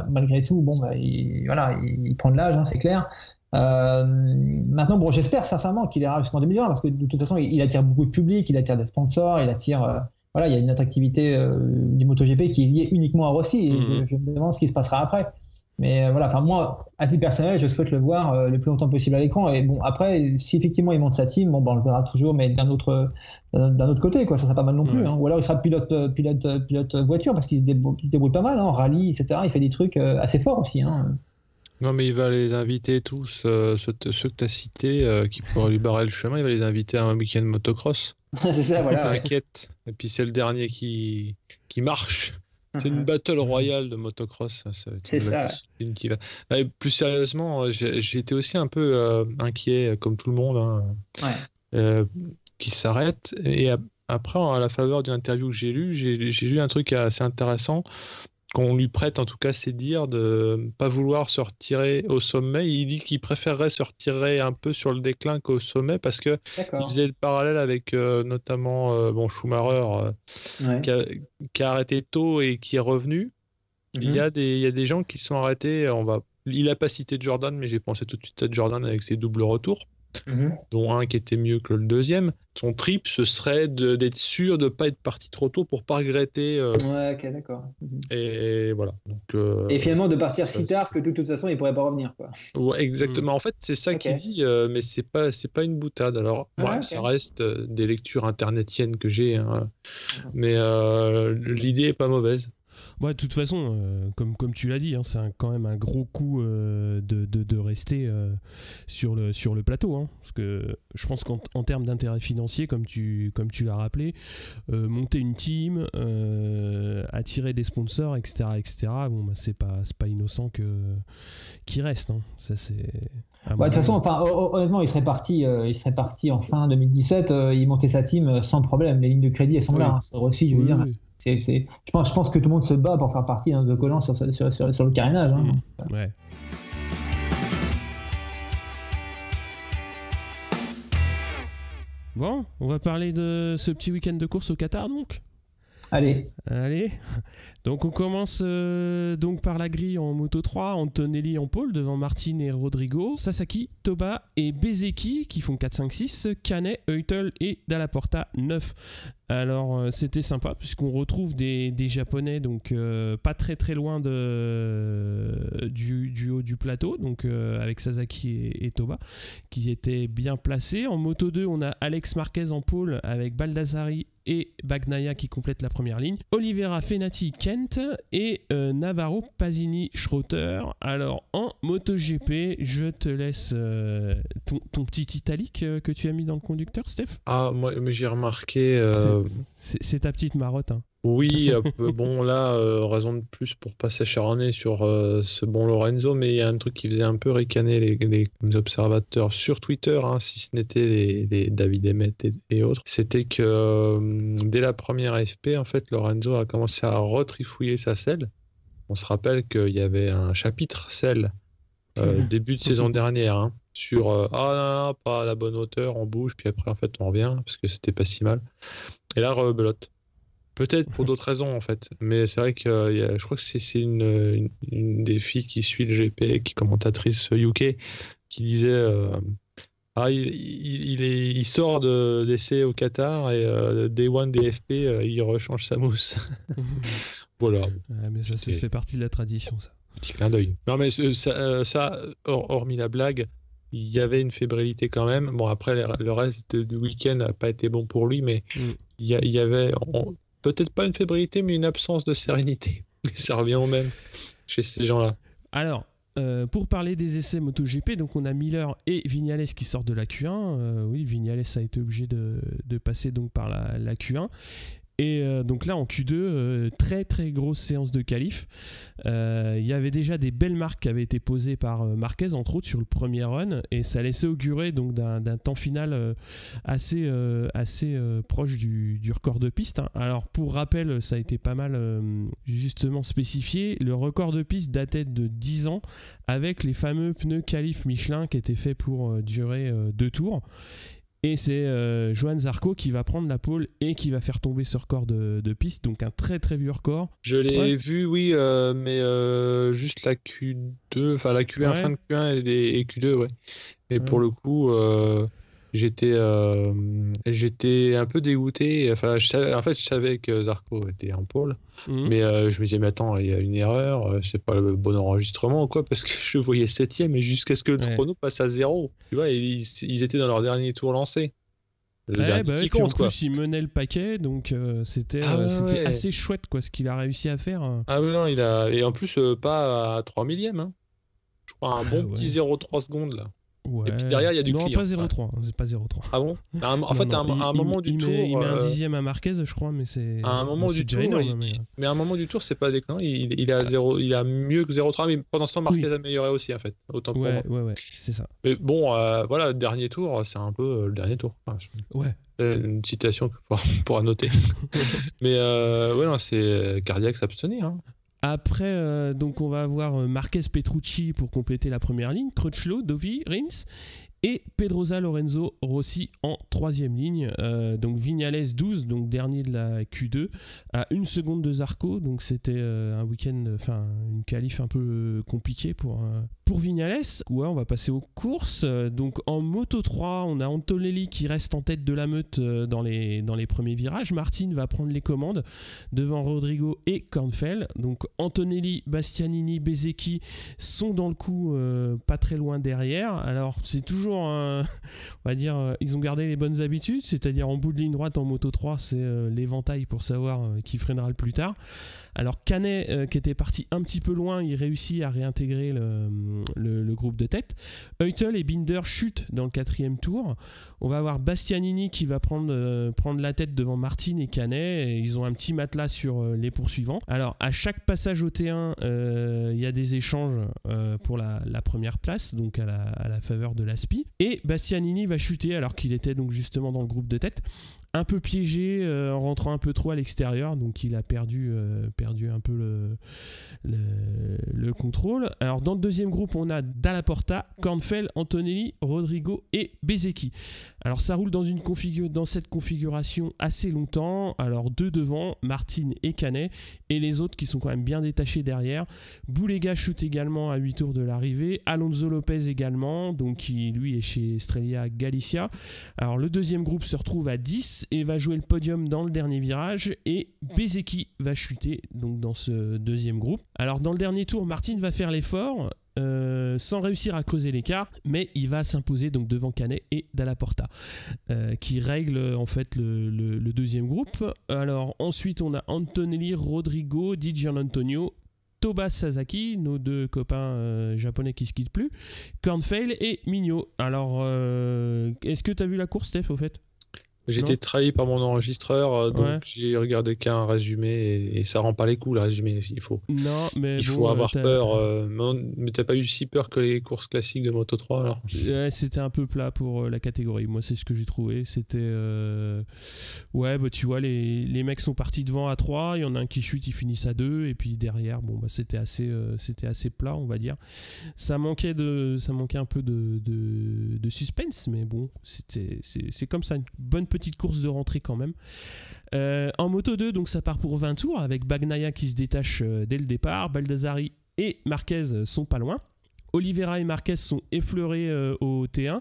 malgré tout, il prend de l'âge, hein, c'est clair. Maintenant, j'espère sincèrement qu'il ira jusqu'en 2020, parce que de toute façon, il attire beaucoup de public, il attire des sponsors, il attire. Il y a une attractivité du MotoGP qui est liée uniquement à Rossi, et je me demande ce qui se passera après. Mais voilà, enfin moi, à titre personnel, je souhaite le voir le plus longtemps possible à l'écran. Et bon, après, si effectivement il monte sa team, bon, on le verra toujours, mais d'un autre côté, quoi. Ça sera pas mal non plus. Hein. Ou alors il sera pilote voiture parce qu'il se débrouille pas mal, hein, rallye, etc. Il fait des trucs assez forts aussi. Hein. Non, mais il va les inviter tous, ceux que tu as cités, qui pourraient lui barrer le chemin, il va les inviter à un week-end motocross. C'est ça, voilà. T'inquiète. Et puis c'est le dernier qui marche. C'est une battle royale de motocross. C'est ça. Qui va... plus sérieusement, j'ai été aussi un peu inquiet, comme tout le monde, hein, qui s'arrête. Et après, à la faveur d'une interview que j'ai lu un truc assez intéressant. Qu'on lui prête, en tout cas, c'est dire de ne pas vouloir se retirer au sommet. Il dit qu'il préférerait se retirer un peu sur le déclin qu'au sommet parce qu'il faisait le parallèle avec notamment Schumacher qui a arrêté tôt et qui est revenu. Il y a des gens qui sont arrêtés. Il n'a pas cité Jordan, mais j'ai pensé tout de suite à Jordan avec ses doubles retours. Dont un qui était mieux que le deuxième. Son trip, ce serait d'être sûr de ne pas être parti trop tôt pour ne pas regretter. Ouais, ok, d'accord. Et voilà. Donc, et finalement, de partir si tard que de toute façon, il ne pourrait pas revenir. Quoi. Ouais, exactement. En fait, c'est ça qu'il dit, mais c'est pas une boutade. Alors, ça reste des lectures internetiennes que j'ai, hein. Mais l'idée n'est pas mauvaise. Ouais, de toute façon, comme tu l'as dit, hein, c'est quand même un gros coup de rester sur le plateau. Hein, parce que je pense qu'en termes d'intérêt financier, comme tu l'as rappelé, monter une team, attirer des sponsors, etc., bon, bah, c'est pas innocent qu'il reste. Hein. Ça, c'est... De toute façon, honnêtement, il serait parti en fin 2017. Il montait sa team sans problème. Les lignes de crédit, elles sont là. Hein, c'est aussi, je veux dire. Oui. Je pense que tout le monde se bat pour faire partie de Collant sur le carénage. Hein. Ouais. Bon, on va parler de ce petit week-end de course au Qatar, donc. Allez. Donc on commence donc par la grille en Moto 3, Antonelli en pole devant Martin et Rodrigo, Sasaki, Toba et Bezzecchi qui font 4-5-6, Canet, Eutel et Dalla Porta 9. Alors c'était sympa puisqu'on retrouve des Japonais donc pas très loin du haut du plateau, donc avec Sasaki et Toba qui étaient bien placés. En Moto 2 on a Alex Marquez en pole avec Baldassari et Bagnaia qui complètent la première ligne, Oliveira, Fenati, Kent et Navarro, Pasini, Schroeter. Alors en MotoGP, je te laisse ton petit italique que tu as mis dans le conducteur, Steph. Ah, moi j'ai remarqué... C'est ta petite marotte. Hein. Oui, bon là, raison de plus pour pas s'acharner sur ce bon Lorenzo, mais il y a un truc qui faisait un peu ricaner les observateurs sur Twitter, hein, si ce n'était les David Emmett et autres, c'était que dès la première FP, en fait, Lorenzo a commencé à retrifouiller sa selle. On se rappelle qu'il y avait un chapitre selle début de saison dernière, hein, sur non, pas à la bonne hauteur, on bouge, puis après en fait on revient, parce que c'était pas si mal. Et là, rebelote. Peut-être pour d'autres raisons en fait, mais c'est vrai que je crois que c'est une des filles qui suit le GP, qui est commentatrice UK, qui disait il sort d'essai au Qatar et Day One des FP, il rechange sa mousse. Voilà. Mais ça fait partie de la tradition, ça. Petit clin d'œil. Non mais ça hormis la blague, il y avait une fébrilité quand même. Bon après le reste du week-end n'a pas été bon pour lui, mais il y avait peut-être pas une fébrilité, mais une absence de sérénité. Ça revient au même chez ces gens-là. Alors, pour parler des essais MotoGP, donc on a Miller et Viñales qui sortent de la Q1. Oui, Viñales a été obligé de passer donc par la Q1. Et donc là en Q2, très grosse séance de qualif. Il y avait déjà des belles marques qui avaient été posées par Marquez entre autres sur le premier run, et ça laissait augurer donc d'un temps final assez proche du record de piste, hein. Alors pour rappel, ça a été pas mal justement spécifié, le record de piste datait de 10 ans avec les fameux pneus qualif Michelin qui étaient faits pour durer 2 tours. Et c'est Johan Zarco qui va prendre la pole et qui va faire tomber ce record de piste. Donc un très vieux record. Je l'ai vu, oui, mais juste la Q2, enfin la Q1, fin de Q1 et Q2, ouais. Et pour le coup... j'étais un peu dégoûté. Enfin, je savais que Zarco était en pôle, mais je me disais, mais attends, il y a une erreur, c'est pas le bon enregistrement ou quoi, parce que je voyais 7ème et jusqu'à ce que le chrono passe à 0. Tu vois, ils étaient dans leur dernier tour lancé. Et puis en plus il menait le paquet, donc c'était assez chouette quoi, ce qu'il a réussi à faire. Ah oui, non, et en plus pas à 3 millièmes, hein. Je crois un petit 0,3 secondes là. Ouais. Et puis derrière il y a du client. Non, pas 0,3, c'est pas 0,3. Ah bon? En fait, à un moment du tour, il met un dixième à Marquez, je crois, mais c'est à un moment du tour, énorme, mais à un moment du tour, c'est pas déconnant, il a 0, il a mieux que 0,3, mais pendant ce temps Marquez a amélioré aussi en fait, autant pour moi. Ouais, c'est ça. Mais bon, voilà, dernier tour, c'est un peu le dernier tour. Enfin, une citation pour annoter. Mais non, c'est cardiaque s'abstenir. Hein. Après, donc on va avoir Marquez Petrucci pour compléter la première ligne, Crutchlow, Dovi, Rins et Pedrosa Lorenzo Rossi en troisième ligne. Donc Viñales 12, donc dernier de la Q2, à 1 seconde de Zarco. Donc c'était un week-end, enfin une qualif un peu compliquée pour Viñales. Ouais, on va passer aux courses. Donc en Moto 3, on a Antonelli qui reste en tête de la meute dans les premiers virages. Martin va prendre les commandes devant Rodrigo et Kornfeld. Donc Antonelli, Bastianini, Bezzecchi sont dans le coup, pas très loin derrière. Alors c'est toujours on va dire, ils ont gardé les bonnes habitudes, c'est-à-dire en bout de ligne droite en Moto 3, c'est l'éventail pour savoir qui freinera le plus tard. Alors Canet, qui était parti un petit peu loin, il réussit à réintégrer le groupe de tête. Eutel et Binder chutent dans le 4e tour. On va avoir Bastianini qui va prendre la tête devant Martin et Canet, et ils ont un petit matelas sur les poursuivants. Alors à chaque passage au T1, il y a des échanges pour la première place, donc à la faveur de l'Aspi. Et Bastianini va chuter alors qu'il était donc justement dans le groupe de tête, un peu piégé en rentrant un peu trop à l'extérieur, donc il a perdu un peu le contrôle. Alors dans le deuxième groupe, on a Dalla Porta, Kornfeld, Antonelli, Rodrigo et Bezzecchi. Alors ça roule dans cette configuration assez longtemps. Alors deux devant, Martin et Canet, et les autres qui sont quand même bien détachés derrière. Boulega chute également à 8 tours de l'arrivée, Alonso Lopez également, donc qui lui est chez Estrella Galicia. Alors le deuxième groupe se retrouve à 10 et va jouer le podium dans le dernier virage, et Bezzecchi va chuter donc dans ce deuxième groupe. Alors dans le dernier tour, Martin va faire l'effort sans réussir à creuser l'écart, mais il va s'imposer donc devant Canet et Dalla Porta qui règle en fait le deuxième groupe. Alors ensuite on a Antonelli, Rodrigo, Di Gianantonio, Toba Sasaki, nos deux copains japonais qui se quittent plus, Kornfeld et Mignot. Alors est-ce que tu as vu la course, Steph, au fait? J'étais trahi par mon enregistreur, donc j'ai regardé qu'un résumé, et ça rend pas les coups, le résumé. Il faut avoir peur. Mais t'as pas eu si peur que les courses classiques de Moto 3 alors? Ouais, c'était un peu plat pour la catégorie. Moi, c'est ce que j'ai trouvé. C'était tu vois, les mecs sont partis devant à 3, il y en a un qui chute, ils finissent à 2, et puis derrière, c'était assez plat, on va dire. Ça manquait un peu de suspense, mais bon, c'est comme ça, une bonne petite course de rentrée quand même. En Moto 2, donc ça part pour 20 tours avec Bagnaia qui se détache dès le départ. Baldassari et Marquez sont pas loin. Oliveira et Marquez sont effleurés au T1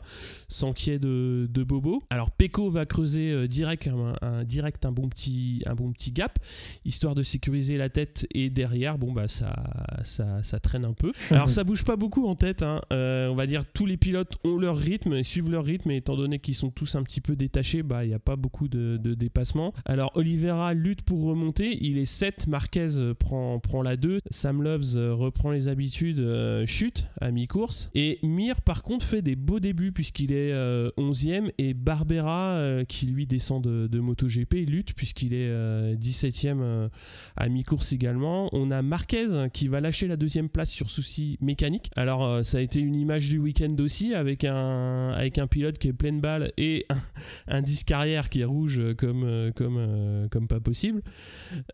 sans qu'il y ait de bobo. Alors Pecco va creuser direct un bon petit gap, histoire de sécuriser la tête, et derrière ça traîne un peu. Alors ça bouge pas beaucoup en tête, hein. On va dire tous les pilotes ont leur rythme, suivent leur rythme, et étant donné qu'ils sont tous un petit peu détachés, il n'y a pas beaucoup de dépassement. Alors Oliveira lutte pour remonter, il est 7, Marquez prend la 2, Sam Loves reprend les habitudes, chute à mi-course, et Mir par contre fait des beaux débuts puisqu'il est 11e, et Barbera qui lui descend de MotoGP lutte puisqu'il est 17e à mi-course également. On a Marquez qui va lâcher la deuxième place sur souci mécanique. Alors ça a été une image du week-end aussi, avec un pilote qui est plein de balles et un disque arrière qui est rouge comme pas possible.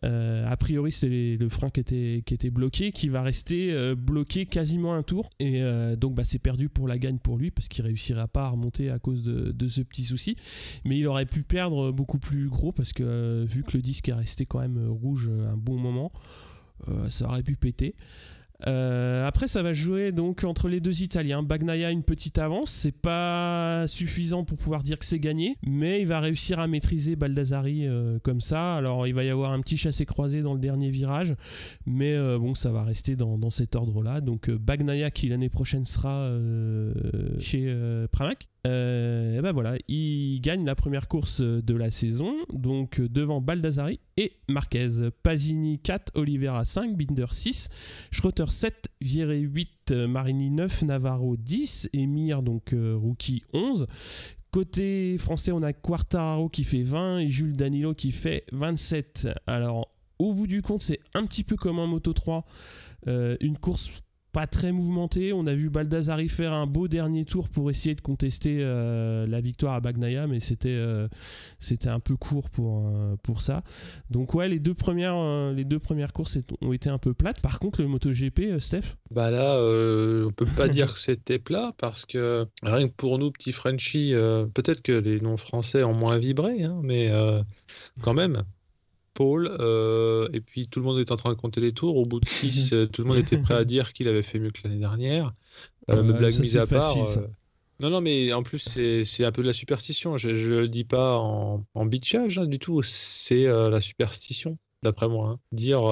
A priori c'est le frein qui était bloqué, qui va rester bloqué quasiment un tour. Et donc c'est perdu pour la gagne pour lui, parce qu'il réussira pas à remonter à cause de ce petit souci, mais il aurait pu perdre beaucoup plus gros, parce que vu que le disque est resté quand même rouge un bon moment, ça aurait pu péter. Après, ça va jouer donc entre les deux Italiens. Bagnaia une petite avance, c'est pas suffisant pour pouvoir dire que c'est gagné, mais il va réussir à maîtriser Baldassarri comme ça. Alors il va y avoir un petit chassé-croisé dans le dernier virage, mais bon, ça va rester dans cet ordre-là. Donc Bagnaia qui l'année prochaine sera chez Pramac. Et ben voilà, il gagne la première course de la saison, donc devant Baldassarri et Marquez. Pasini 4, Oliveira 5, Binder 6, Schroeter 7, Viere 8, Marini 9, Navarro 10, Emir donc rookie 11. Côté français, on a Quartararo qui fait 20 et Jules Danilo qui fait 27. Alors au bout du compte, c'est un petit peu comme en Moto 3, une course pas très mouvementé. On a vu Baldassarri faire un beau dernier tour pour essayer de contester la victoire à Bagnaia, mais c'était un peu court pour ça. Donc ouais, les deux premières courses ont été un peu plates. Par contre, le MotoGP, Steph, bah là, on peut pas dire que c'était plat, parce que rien que pour nous, petits Frenchies, peut-être que les noms français ont moins vibré, hein, mais quand même. Paul, et puis tout le monde est en train de compter les tours. Au bout de 6, tout le monde était prêt à dire qu'il avait fait mieux que l'année dernière. Me blague mise à part. Non, mais en plus, c'est un peu de la superstition. Je le dis pas en bitchage, hein, du tout. C'est la superstition, d'après moi. Hein. Dire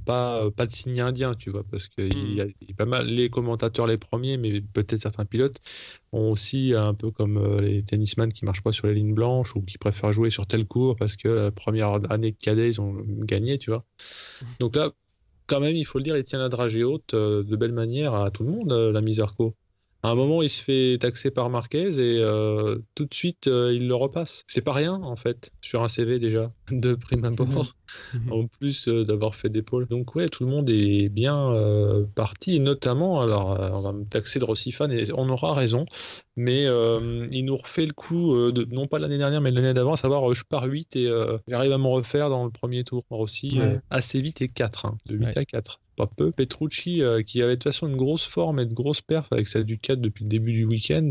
pas de signe indien, tu vois, parce que il y a pas mal les commentateurs, les premiers, mais peut-être certains pilotes ont aussi un peu comme les tennisman qui marchent pas sur les lignes blanches ou qui préfèrent jouer sur tel cours parce que la première année de cadet ils ont gagné, tu vois. Donc là, quand même, il faut le dire, il tient la dragée haute de belle manière à tout le monde, l'ami Zarco. À un moment, il se fait taxer par Marquez et tout de suite, il le repasse. C'est pas rien, en fait, sur un CV déjà, de prime abord, en plus d'avoir fait des pôles. Donc ouais, tout le monde est bien parti, et notamment, alors on va me taxer de Rossi-fan, et on aura raison, mais il nous refait le coup, non pas l'année dernière, mais l'année d'avant, à savoir, je pars 8 et j'arrive à me refaire dans le premier tour. Rossi, assez vite, et 4, hein, de 8 à 4. Pas peu. Petrucci, qui avait de toute façon une grosse forme et de grosses perfs avec sa Ducati depuis le début du week-end,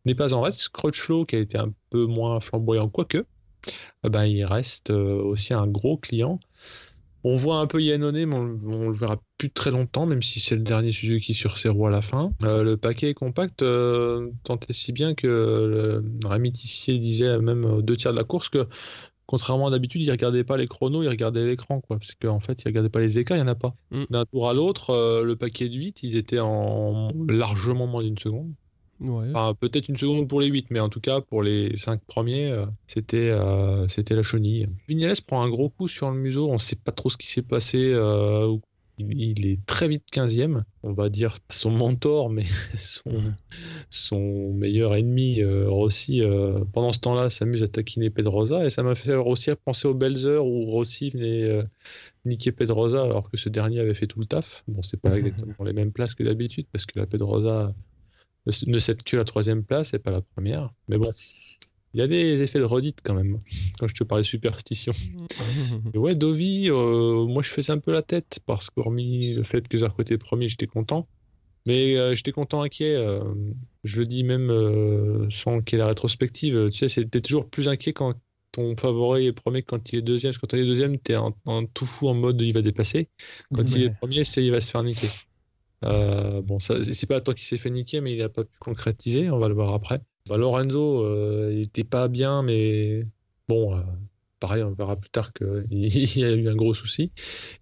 n'est pas en reste. Crutchlow, qui a été un peu moins flamboyant, quoique, il reste aussi un gros client. On voit un peu Iannone, mais on le verra plus très longtemps, même si c'est le dernier Suzuki sur ses roues à la fin. Le paquet est compact, tant et si bien que Rémi Tissier disait même 2 tiers de la course que, contrairement à d'habitude, il ne regardait pas les chronos, il regardait l'écran, quoi, parce qu'en fait, il ne regardait pas les écarts, il n'y en a pas. D'un tour à l'autre, le paquet de 8, ils étaient en largement moins d'une seconde. Ouais. Enfin, peut-être une seconde pour les 8, mais en tout cas, pour les 5 premiers, c'était la chenille. Vignales prend un gros coup sur le museau, on ne sait pas trop ce qui s'est passé. Il est très vite 15e, on va dire son mentor, mais son meilleur ennemi, Rossi, pendant ce temps-là, s'amuse à taquiner Pedrosa, et ça m'a fait aussi penser aux belles heures où Rossi venait niquer Pedrosa alors que ce dernier avait fait tout le taf. Bon, c'est pas exactement les mêmes places que d'habitude, parce que la Pedrosa ne cède que la 3e place et pas la première, mais bon. Il y a des effets de redite quand même, quand je te parlais de superstition. Et ouais, Dovi, moi je faisais un peu la tête, parce qu'hormis le fait que Zarco était premier, j'étais content. Mais j'étais content inquiet. Je le dis même sans qu'il y ait la rétrospective. Tu sais, t'es toujours plus inquiet quand ton favori est premier que quand il est deuxième. Parce que quand il est deuxième, t'es en tout fou en mode il va dépasser. Quand il est premier, c'est il va se faire niquer. Bon, ça, c'est pas toi qui s'est fait niquer, mais il n'a pas pu concrétiser. On va le voir après. Lorenzo, il était pas bien, mais bon, pareil, on verra plus tard qu'il y a eu un gros souci.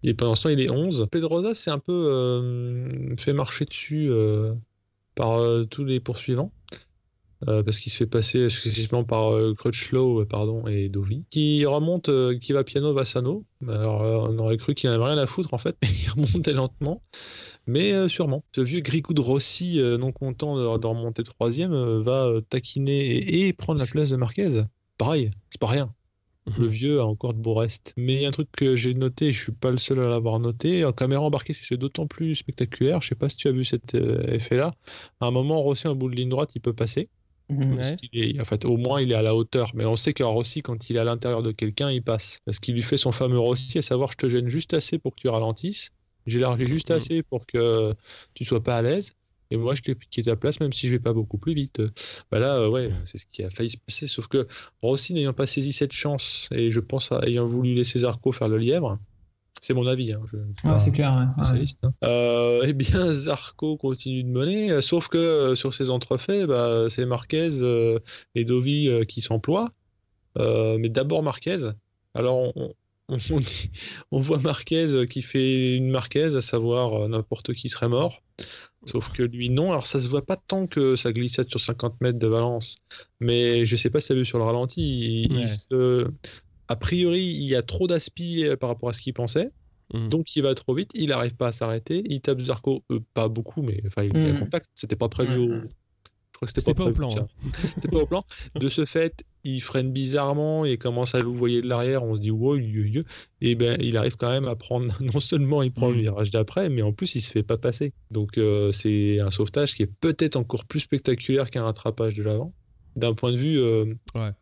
Et pendant ce temps, il est 11. Pedrosa s'est un peu fait marcher dessus par tous les poursuivants, parce qu'il se fait passer exclusivement par Crutchlow et Dovi, qui remonte, qui va piano Vassano. Alors, on aurait cru qu'il n'avait rien à foutre, en fait, mais il remontait lentement. Mais sûrement. Ce vieux gricou de Rossi, non content de remonter 3e, va taquiner et prendre la place de Marquez. Pareil, c'est pas rien. Le vieux a encore de beaux restes. Mais il y a un truc que j'ai noté, je suis pas le seul à l'avoir noté. En caméra embarquée, c'est d'autant plus spectaculaire. Je sais pas si tu as vu cet effet-là. À un moment, Rossi, en bout de ligne droite, il peut passer. En fait, au moins, il est à la hauteur. Mais on sait qu'un Rossi, quand il est à l'intérieur de quelqu'un, il passe. Parce qu'il lui fait son fameux Rossi, à savoir, je te gêne juste assez pour que tu ralentisses. J'élargis juste assez pour que tu sois pas à l'aise. Et moi, je t'ai piqué ta place, même si je vais pas beaucoup plus vite. Là, ouais, c'est ce qui a failli se passer. Sauf que Rossi, n'ayant pas saisi cette chance, et je pense ayant voulu laisser Zarco faire le lièvre, C'est mon avis. Hein. C'est clair. Spécialiste. Hein. Eh bien, Zarco continue de mener, sauf que sur ses entrefaits, c'est Marquez et Dovi qui s'emploient. Mais d'abord Marquez. Alors, on voit Marquez qui fait une Marquez, à savoir n'importe qui serait mort. Sauf que lui, non. Alors, ça se voit pas tant que sa glissade sur 50 mètres de Valence. Mais je sais pas si tu as vu sur le ralenti. A priori, il y a trop d'aspi par rapport à ce qu'il pensait. Donc, il va trop vite. Il n'arrive pas à s'arrêter. Il tape Zarco, pas beaucoup, mais il y a contact. C'était pas prévu Je crois que c'était pas au plan. C'était pas au plan. De ce fait, il freine bizarrement et commence à louvoyer de l'arrière. On se dit, wow, et ben, il arrive quand même à prendre, non seulement il prend le virage d'après, mais en plus, il se fait pas passer. Donc, c'est un sauvetage qui est peut-être encore plus spectaculaire qu'un rattrapage de l'avant, d'un point de vue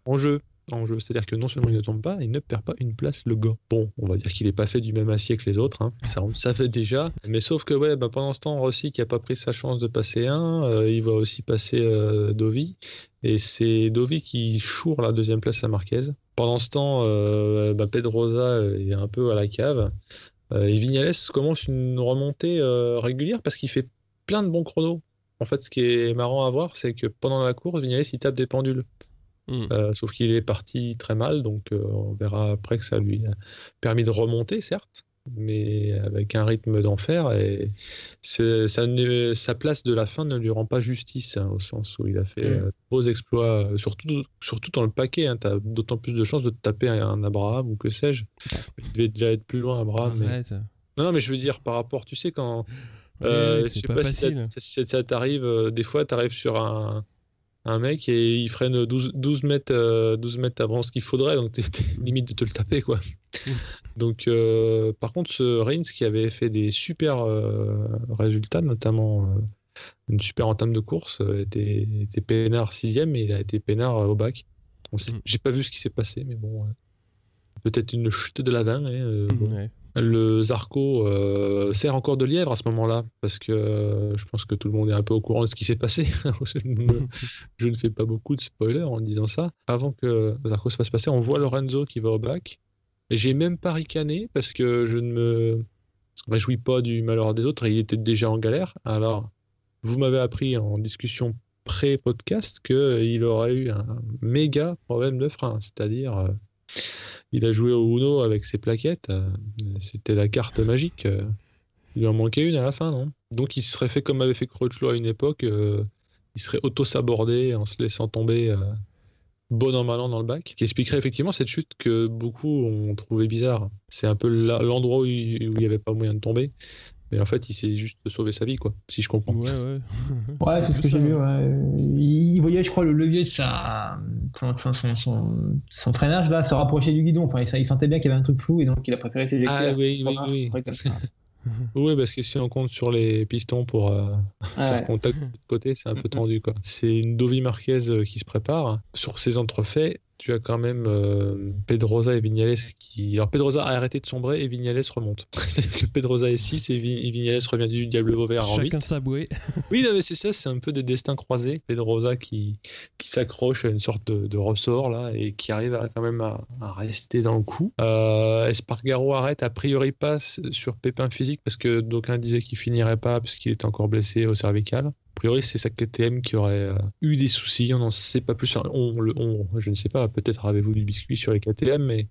en jeu. C'est-à-dire que non seulement il ne tombe pas, il ne perd pas une place, le gars. Bon, on va dire qu'il n'est pas fait du même acier que les autres, hein. Ça on le savait déjà. Mais sauf que pendant ce temps, Rossi qui n'a pas pris sa chance de passer il va aussi passer Dovi. Et c'est Dovi qui choure la deuxième place à Marquez. Pendant ce temps, Pedrosa est un peu à la cave. Et Viñales commence une remontée régulière parce qu'il fait plein de bons chronos. En fait, ce qui est marrant à voir, c'est que pendant la course, Viñales il tape des pendules. Sauf qu'il est parti très mal, donc on verra après que ça lui a permis de remonter, certes, mais avec un rythme d'enfer, et sa place de la fin ne lui rend pas justice, hein, au sens où il a fait de beaux exploits, surtout dans le paquet, hein, tu as d'autant plus de chances de te taper un Abraham ou que sais-je. Il devait déjà être plus loin, Abraham. Non, mais je veux dire, par rapport, tu sais, quand je sais pas facile. Si ça t'arrive, des fois, tu arrives sur un mec et il freine 12 mètres avant ce qu'il faudrait, donc t'es limite de te le taper, quoi. Donc par contre, ce Rins qui avait fait des super résultats, notamment une super entame de course, était peinard 6ème et il a été peinard au bac. J'ai pas vu ce qui s'est passé, mais bon, peut-être une chute de la vanne. Le Zarco sert encore de lièvre à ce moment-là, parce que je pense que tout le monde est un peu au courant de ce qui s'est passé. Je ne fais pas beaucoup de spoilers en disant ça. Avant que Zarco se fasse passer, on voit Lorenzo qui va au bac. Et j'ai même pas ricané parce que je ne me réjouis pas du malheur des autres et il était déjà en galère. Alors, vous m'avez appris en discussion pré-podcast qu'il aurait eu un méga problème de frein, c'est-à-dire... il a joué au Uno avec ses plaquettes. C'était la carte magique. Il lui en manquait une à la fin, non? Donc il se serait fait comme avait fait Crutchlow à une époque. Il serait auto-sabordé en se laissant tomber bon an mal an dans le bac. Qui expliquerait effectivement cette chute que beaucoup ont trouvé bizarre. C'est un peu l'endroit où il n'y avait pas moyen de tomber. Mais en fait, il s'est juste sauvé sa vie, quoi, si je comprends. Ouais, c'est ce que j'ai vu. Il voyait, je crois, le levier de son freinage là, se rapprocher du guidon. Enfin, il sentait bien qu'il y avait un truc flou et donc il a préféré s'éjecter. Ah oui. Oui, parce que si on compte sur les pistons pour faire contact de l'autre côté, c'est un peu tendu, quoi. C'est une Dovi Marquez qui se prépare. Sur ses entrefaits, tu as quand même Pedrosa et Viñales qui... Alors Pedrosa a arrêté de sombrer et Viñales remonte. C'est-à-dire que Pedrosa est 6 et Viñales revient du Diable Vauvert en 8. Chacun sa bouée. Oui, non, mais c'est ça, c'est un peu des destins croisés. Pedrosa qui s'accroche à une sorte de ressort là et qui arrive quand même à rester dans le coup. Espargaro arrête, a priori pas sur pépin physique parce que d'aucuns disaient qu'il finirait pas parce qu'il était encore blessé au cervical. A priori, c'est sa KTM qui aurait eu des soucis. On n'en sait pas plus. Je ne sais pas. Peut-être avez-vous du biscuit sur les KTM, mais il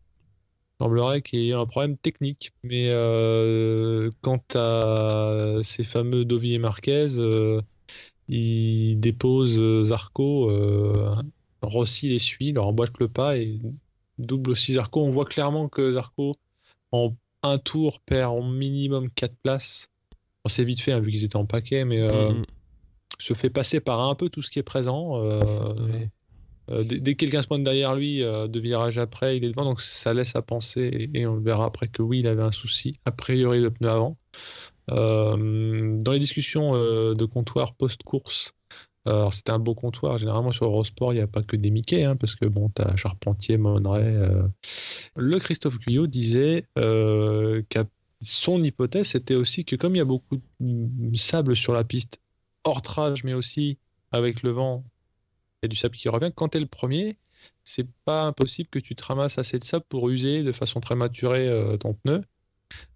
semblerait qu'il y ait un problème technique. Mais quant à ces fameux Dovi et Marquez, ils déposent Zarco. Rossi les suit, leur emboîte le pas et double aussi Zarco. On voit clairement que Zarco, en un tour, perd au minimum 4 places. On s'est vite fait, hein, vu qu'ils étaient en paquet, mais... se fait passer par un peu tout ce qui est présent. Dès que quelqu'un se pointe derrière lui, 2 virages après, il est devant, donc ça laisse à penser, et on le verra après que oui, il avait un souci, a priori le pneu avant. Dans les discussions de comptoir post-course, alors c'était un beau comptoir, généralement sur Eurosport, il n'y a pas que des Mickey, hein, parce que bon, tu as Charpentier, Monneray. Le Christophe Guyot disait qu'à son hypothèse, c'était aussi que comme il y a beaucoup de sable sur la piste, hors trage, mais aussi avec le vent, il y a du sable qui revient. Quand tu es le premier, c'est pas impossible que tu te ramasses assez de sable pour user de façon prématurée ton pneu.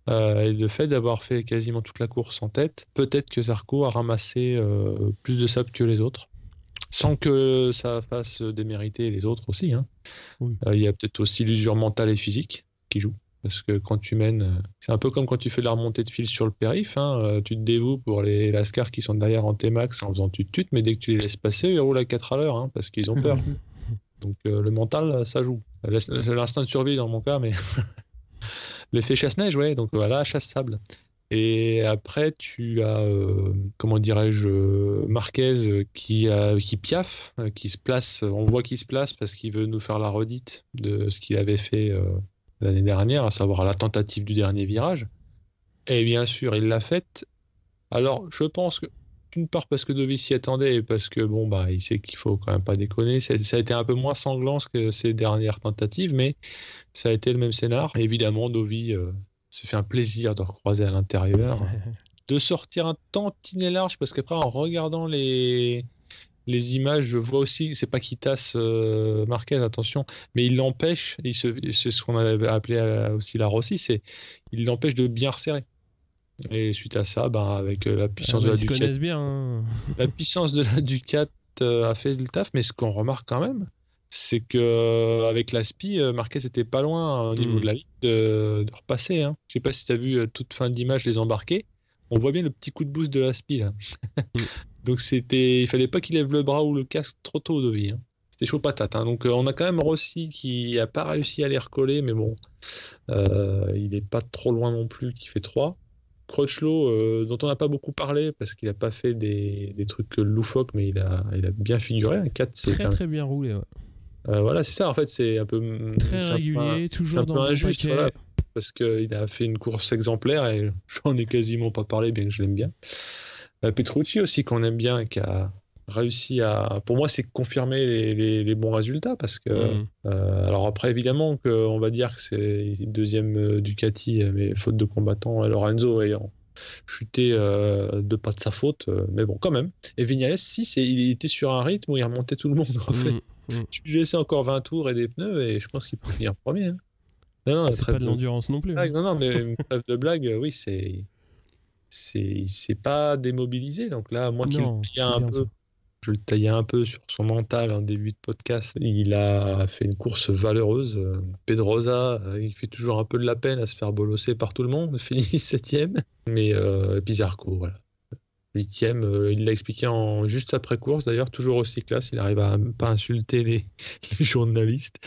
Et le fait d'avoir fait quasiment toute la course en tête, peut-être que Zarco a ramassé plus de sable que les autres, sans que ça fasse démériter les autres aussi. Hein. Oui. Il y a peut-être aussi l'usure mentale et physique qui joue. Parce que quand tu mènes, c'est un peu comme quand tu fais de la remontée de fil sur le périph', hein, tu te dévoues pour les Lascar qui sont derrière en T-Max en faisant tut-tut, mais dès que tu les laisses passer, ils roulent à 4 à l'heure, hein, parce qu'ils ont peur. Donc le mental, ça joue. C'est l'instinct de survie dans mon cas, mais l'effet chasse-neige, ouais, donc voilà, chasse-sable. Et après, tu as, comment dirais-je, Marquez qui piaffe, qui se place, on voit qu'il se place parce qu'il veut nous faire la redite de ce qu'il avait fait l'année dernière, à savoir la tentative du dernier virage. Et bien sûr, il l'a faite. Alors, je pense que, d'une part, parce que Dovi s'y attendait, et parce que, bon, bah, il sait qu'il faut quand même pas déconner. Ça a été un peu moins sanglant que ses dernières tentatives, mais ça a été le même scénar. Et évidemment, Dovi s'est fait un plaisir de recroiser à l'intérieur, de sortir un tantinet large, parce qu'après, en regardant les images, je vois aussi, c'est pas qu'il tasse Marquez, attention, mais il l'empêche, c'est ce qu'on avait appelé aussi la Rossi, il l'empêche de bien resserrer. Et suite à ça, avec la puissance de la Ducati, connaissent bien. Hein. La puissance de la Ducati a fait le taf, mais ce qu'on remarque quand même, c'est que avec l'Aspi, Marquez était pas loin au niveau de la ligne de repasser. Hein. Je sais pas si tu as vu toute fin d'image les embarqués. On voit bien le petit coup de boost de l'Aspi là. Donc il fallait pas qu'il lève le bras ou le casque trop tôt de vie. Hein. C'était chaud patate. Hein. Donc on a quand même Rossi qui a pas réussi à les recoller, mais bon, il est pas trop loin non plus, qui fait 3. Crutchlow, dont on n'a pas beaucoup parlé parce qu'il n'a pas fait des trucs loufoques, mais il a bien figuré. Un 4, c'est très bien roulé. Ouais. Voilà, c'est ça. En fait, c'est un peu très régulier, toujours dans le injuste, paquet. Voilà, parce qu'il a fait une course exemplaire et j'en ai quasiment pas parlé, bien que je l'aime bien. Petrucci aussi, qu'on aime bien, qui a réussi à, pour moi, c'est confirmer les bons résultats, parce que alors après, évidemment, on va dire que c'est deuxième Ducati, mais faute de combattant, Lorenzo ayant chuté de pas de sa faute, mais bon, quand même. Et Viñales, il était sur un rythme où il remontait tout le monde, en fait. Tu lui laissais encore 20 tours et des pneus, et je pense qu'il peut finir premier. Hein. Non, c'est pas de l'endurance non plus. Non, mais trêve de blague, oui, c'est pas démobilisé. Donc là, moi qui je le taillais un peu sur son mental en début de podcast, il a fait une course valeureuse. Pedrosa, il fait toujours un peu de la peine à se faire bolosser par tout le monde, finit 7ème. Mais Zarco, voilà. 8ème, il l'a expliqué juste après course, d'ailleurs, toujours aussi classe. Il arrive à ne pas insulter les journalistes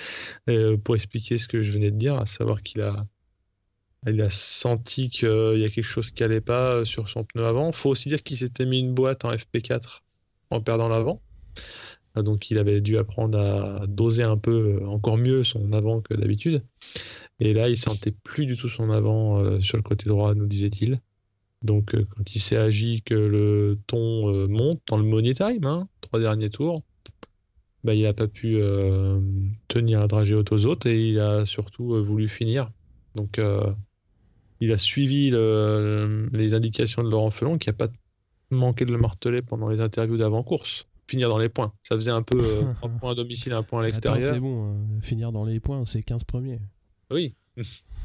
pour expliquer ce que je venais de dire, à savoir qu'il a senti qu'il y a quelque chose qui n'allait pas sur son pneu avant. Il faut aussi dire qu'il s'était mis une boîte en FP4 en perdant l'avant. Donc il avait dû apprendre à doser un peu encore mieux son avant que d'habitude. Et là, il sentait plus du tout son avant sur le côté droit, nous disait-il. Donc quand il s'est agi que le ton monte dans le money time, 3 derniers tours, il n'a pas pu tenir la dragée haute aux autres, et il a surtout voulu finir. Donc il a suivi les indications de Laurent Felon, qui n'a pas manqué de le marteler pendant les interviews d'avant-course. Finir dans les points. Ça faisait un peu un point à domicile, un point à l'extérieur. Attends, c'est bon, finir dans les points, c'est 15 premiers. Oui.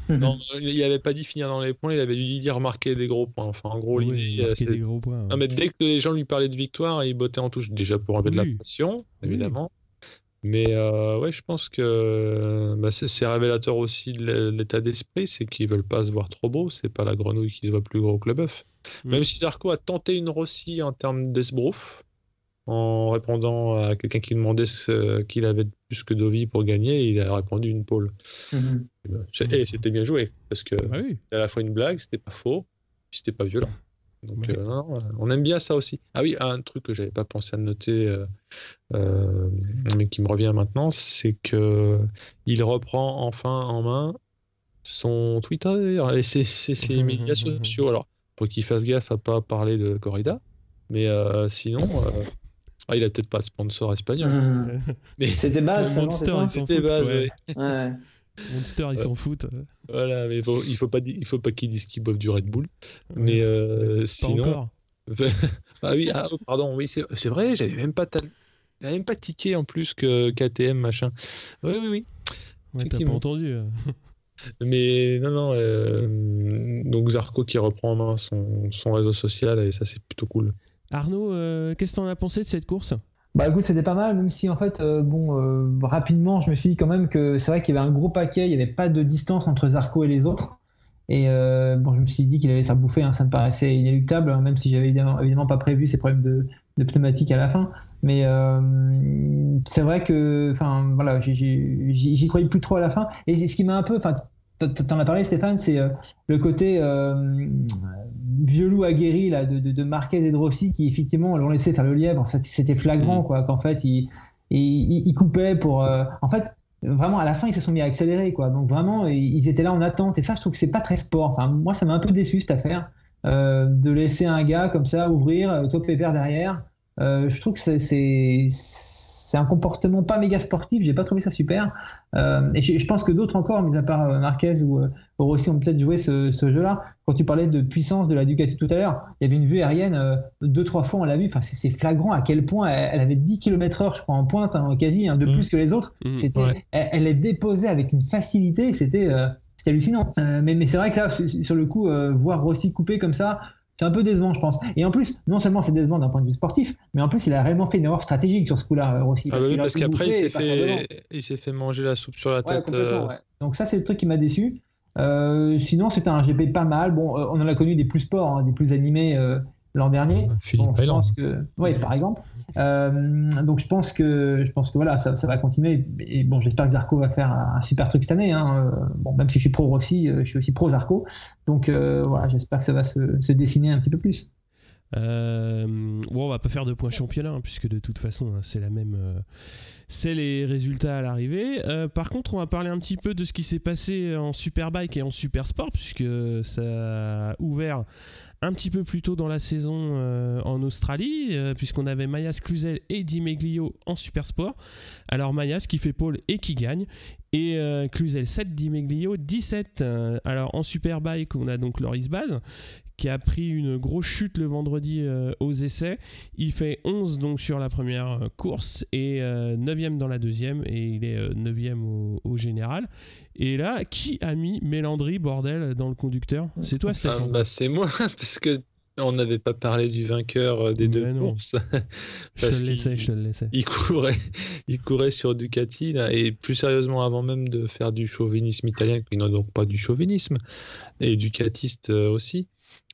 Non, il n'avait pas dit finir dans les points, il avait dû dire marquer des gros points. Enfin, en gros, l'idée, c'est des gros points. Non, mais dès que les gens lui parlaient de victoire, il bottait en touche, déjà pour enlever de la pression, évidemment. Mais ouais, je pense que c'est révélateur aussi de l'état d'esprit, c'est qu'ils veulent pas se voir trop beau, c'est pas la grenouille qui se voit plus gros que le bœuf. Même si Zarco a tenté une Rossi en termes d'esbrouf, en répondant à quelqu'un qui demandait ce qu'il avait de plus que Dovi pour gagner, il a répondu une pole. Et c'était bien joué, parce que c'était à la fois une blague, c'était pas faux, puis c'était pas violent. Donc non, on aime bien ça aussi. Ah oui, un truc que j'avais pas pensé à noter, mais qui me revient maintenant, c'est que il reprend enfin en main son Twitter et ses médias sociaux. Alors, pour qu'il fasse gaffe à pas parler de corrida, mais sinon, il a peut-être pas de sponsor espagnol. Mais c'était Baz, Monster, c'était Baz, ouais. Monster, ils s'en foutent. Voilà, mais il faut pas qu'ils disent qu'ils boivent du Red Bull. Mais sinon. Encore. Pardon, oui, c'est vrai, j'avais même pas tiqué en plus que KTM, machin. Oui. Ouais, t'as pas entendu. Mais non, donc Zarco qui reprend en main son réseau social, et ça, c'est plutôt cool. Arnaud, qu'est-ce que t'en as pensé de cette course ? Bah écoute, c'était pas mal, même si en fait, rapidement, je me suis dit quand même que c'est vrai qu'il y avait un gros paquet, il n'y avait pas de distance entre Zarco et les autres. Et je me suis dit qu'il allait se faire bouffer, hein, ça me paraissait inéluctable, hein, même si j'avais évidemment pas prévu ces problèmes de pneumatique à la fin. Mais c'est vrai que, enfin voilà, j'y croyais plus trop à la fin. Et ce qui m'a un peu, enfin, t'en as parlé, Stéphane, c'est le côté vieux loup aguerri là, de Marquez et de Rossi qui effectivement l'ont laissé faire le lièvre. C'était flagrant, quoi, qu'en fait ils coupaient pour. En fait, vraiment à la fin ils se sont mis à accélérer, quoi. Donc vraiment ils étaient là en attente. Et ça, je trouve que c'est pas très sport. Enfin, moi ça m'a un peu déçu cette affaire de laisser un gars comme ça ouvrir, top pépère derrière. Je trouve que c'est un comportement pas méga sportif, j'ai pas trouvé ça super. Et je pense que d'autres encore, mis à part Marquez ou Rossi, ont peut-être joué ce jeu-là. Quand tu parlais de puissance de la Ducati tout à l'heure, il y avait une vue aérienne 2-3 fois, on l'a vu. Enfin, c'est flagrant à quel point elle avait 10 km/h, je crois, en pointe, hein, quasi, de plus que les autres. Elle les déposait avec une facilité, c'était hallucinant. Mais c'est vrai que là, sur le coup, voir Rossi couper comme ça, c'est un peu décevant, je pense. Et en plus, non seulement c'est décevant d'un point de vue sportif, mais en plus, il a réellement fait une erreur stratégique sur ce coup-là, Rossi. Parce qu'après, il s'est fait manger la soupe sur la tête. Complètement, ouais. Donc ça, c'est le truc qui m'a déçu. Sinon, c'était un GP pas mal. Bon, on en a connu des plus sports, hein, des plus animés l'an dernier. Philippe Island. Oui, par exemple. Donc je pense que voilà, ça va continuer. Et bon, j'espère que Zarco va faire un super truc cette année, hein. Bon, même si je suis pro Rossi, je suis aussi pro Zarco. Donc voilà, j'espère que ça va se dessiner un petit peu plus. On va pas faire de points championnat, hein, puisque de toute façon c'est la même, c'est les résultats à l'arrivée. Par contre, on va parler un petit peu de ce qui s'est passé en Superbike et en Supersport, puisque ça a ouvert un petit peu plus tôt dans la saison en Australie, puisqu'on avait Mayas, Cluzel et Di Meglio en Supersport. Alors Mayas qui fait pole et qui gagne, et Cluzel 7, Di Meglio 17. Alors en Superbike, on a donc Loris Baz qui a pris une grosse chute le vendredi aux essais. Il fait 11 donc sur la première course et 9e dans la deuxième, et il est 9e au général. Et là, qui a mis Mélandry, bordel, dans le conducteur ? C'est toi, Stéphane ? C'est moi, parce que on n'avait pas parlé du vainqueur des deux courses. Je te le laissais. Il courait sur Ducati, là, et plus sérieusement, avant même de faire du chauvinisme italien, qui n'a donc pas du chauvinisme, et ducatiste aussi.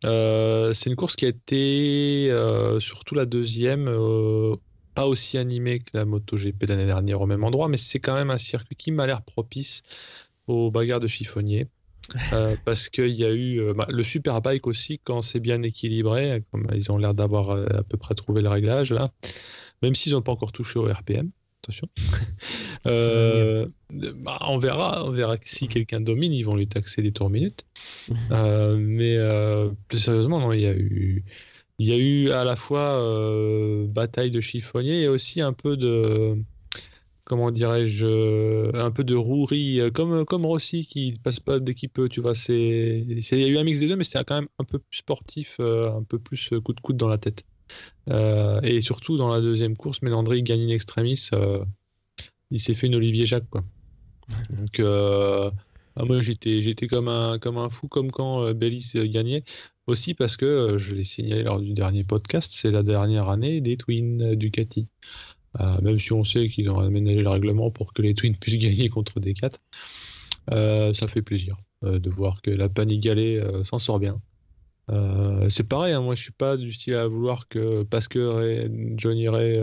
C'est une course qui a été, surtout la deuxième, pas aussi animée que la MotoGP l'année dernière au même endroit, mais c'est quand même un circuit qui m'a l'air propice aux bagarres de chiffonniers. Parce qu'il y a eu le Superbike aussi, quand c'est bien équilibré, comme ils ont l'air d'avoir à peu près trouvé le réglage là, même s'ils n'ont pas encore touché au RPM. Attention. On verra que si quelqu'un domine, ils vont lui taxer des tours minutes. Mais plus sérieusement, non, il y a eu à la fois bataille de chiffonniers et aussi un peu de, comment dirais-je, un peu de rouerie, comme Rossi qui passe pas dès qu'il peut, tu vois. Il y a eu un mix des deux, mais c'était quand même un peu plus sportif, un peu plus coup de coude dans la tête. Et surtout dans la deuxième course, Mélandry gagne in extremis, il s'est fait une Olivier Jacques, quoi. Donc moi j'étais comme un fou, comme quand Bellis gagnait, aussi parce que je l'ai signalé lors du dernier podcast, c'est la dernière année des Twins Ducati, même si on sait qu'ils ont aménagé le règlement pour que les Twins puissent gagner contre des 4. Ça fait plaisir de voir que la Panigale s'en sort bien. C'est pareil, hein, moi je suis pas du style à vouloir que parce que Johnny Ray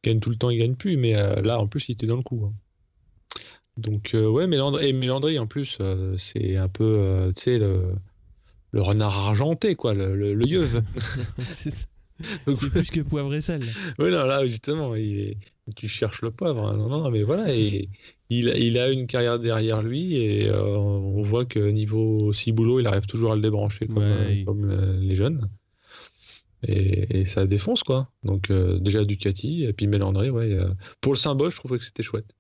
gagne tout le temps, il gagne plus, mais là en plus il était dans le coup, hein. Donc ouais, Mélandry en plus c'est un peu tu sais le renard argenté, quoi, le yeuve. c'est plus que poivre et sel. Oui, non, là justement tu cherches le poivre, hein. Non, mais voilà, et il a une carrière derrière lui, et on voit que niveau ciboulot, il arrive toujours à le débrancher comme les jeunes, et ça défonce, quoi. Donc déjà Ducati, et puis Mélandry, pour le symbole, je trouvais que c'était chouette.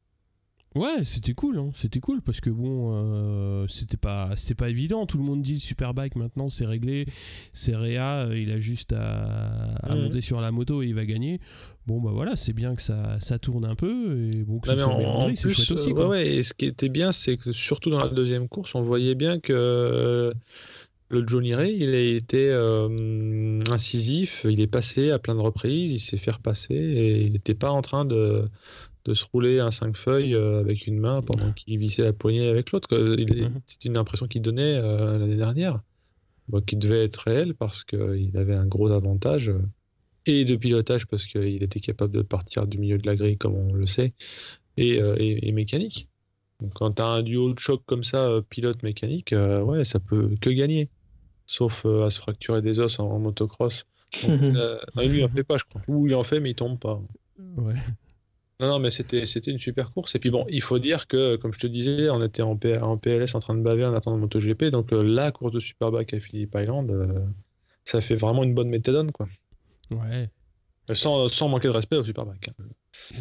Ouais, c'était cool, hein. C'était cool parce que bon, c'était pas évident. Tout le monde dit le Superbike maintenant c'est réglé, c'est réa, il a juste à monter sur la moto et il va gagner. Bon bah voilà, c'est bien que ça tourne un peu et bon que ce soit mélangé, c'est chouette aussi. Quoi. Ouais, et ce qui était bien, c'est que surtout dans la deuxième course, on voyait bien que le Johnny Ray, il a été incisif, il est passé à plein de reprises, il s'est fait repasser et il n'était pas en train de se rouler un 5 feuilles avec une main pendant qu'il vissait la poignée avec l'autre. C'était une impression qu'il donnait l'année dernière, qui devait être réelle parce qu'il avait un gros avantage et de pilotage parce qu'il était capable de partir du milieu de la grille comme on le sait et mécanique. Donc, quand tu as un duo de choc comme ça, pilote-mécanique, ouais, ça peut que gagner, sauf à se fracturer des os en motocross. Donc, lui il en fait pas, je crois, ou il en fait mais il tombe pas. Ouais. Non, mais c'était une super course. Et puis bon, il faut dire que, comme je te disais, on était en PLS en train de baver en attendant MotoGP. Donc la course de Superbike à Phillip Island, ça fait vraiment une bonne méthadone, quoi. Ouais. Sans manquer de respect au Superbike. Ouais.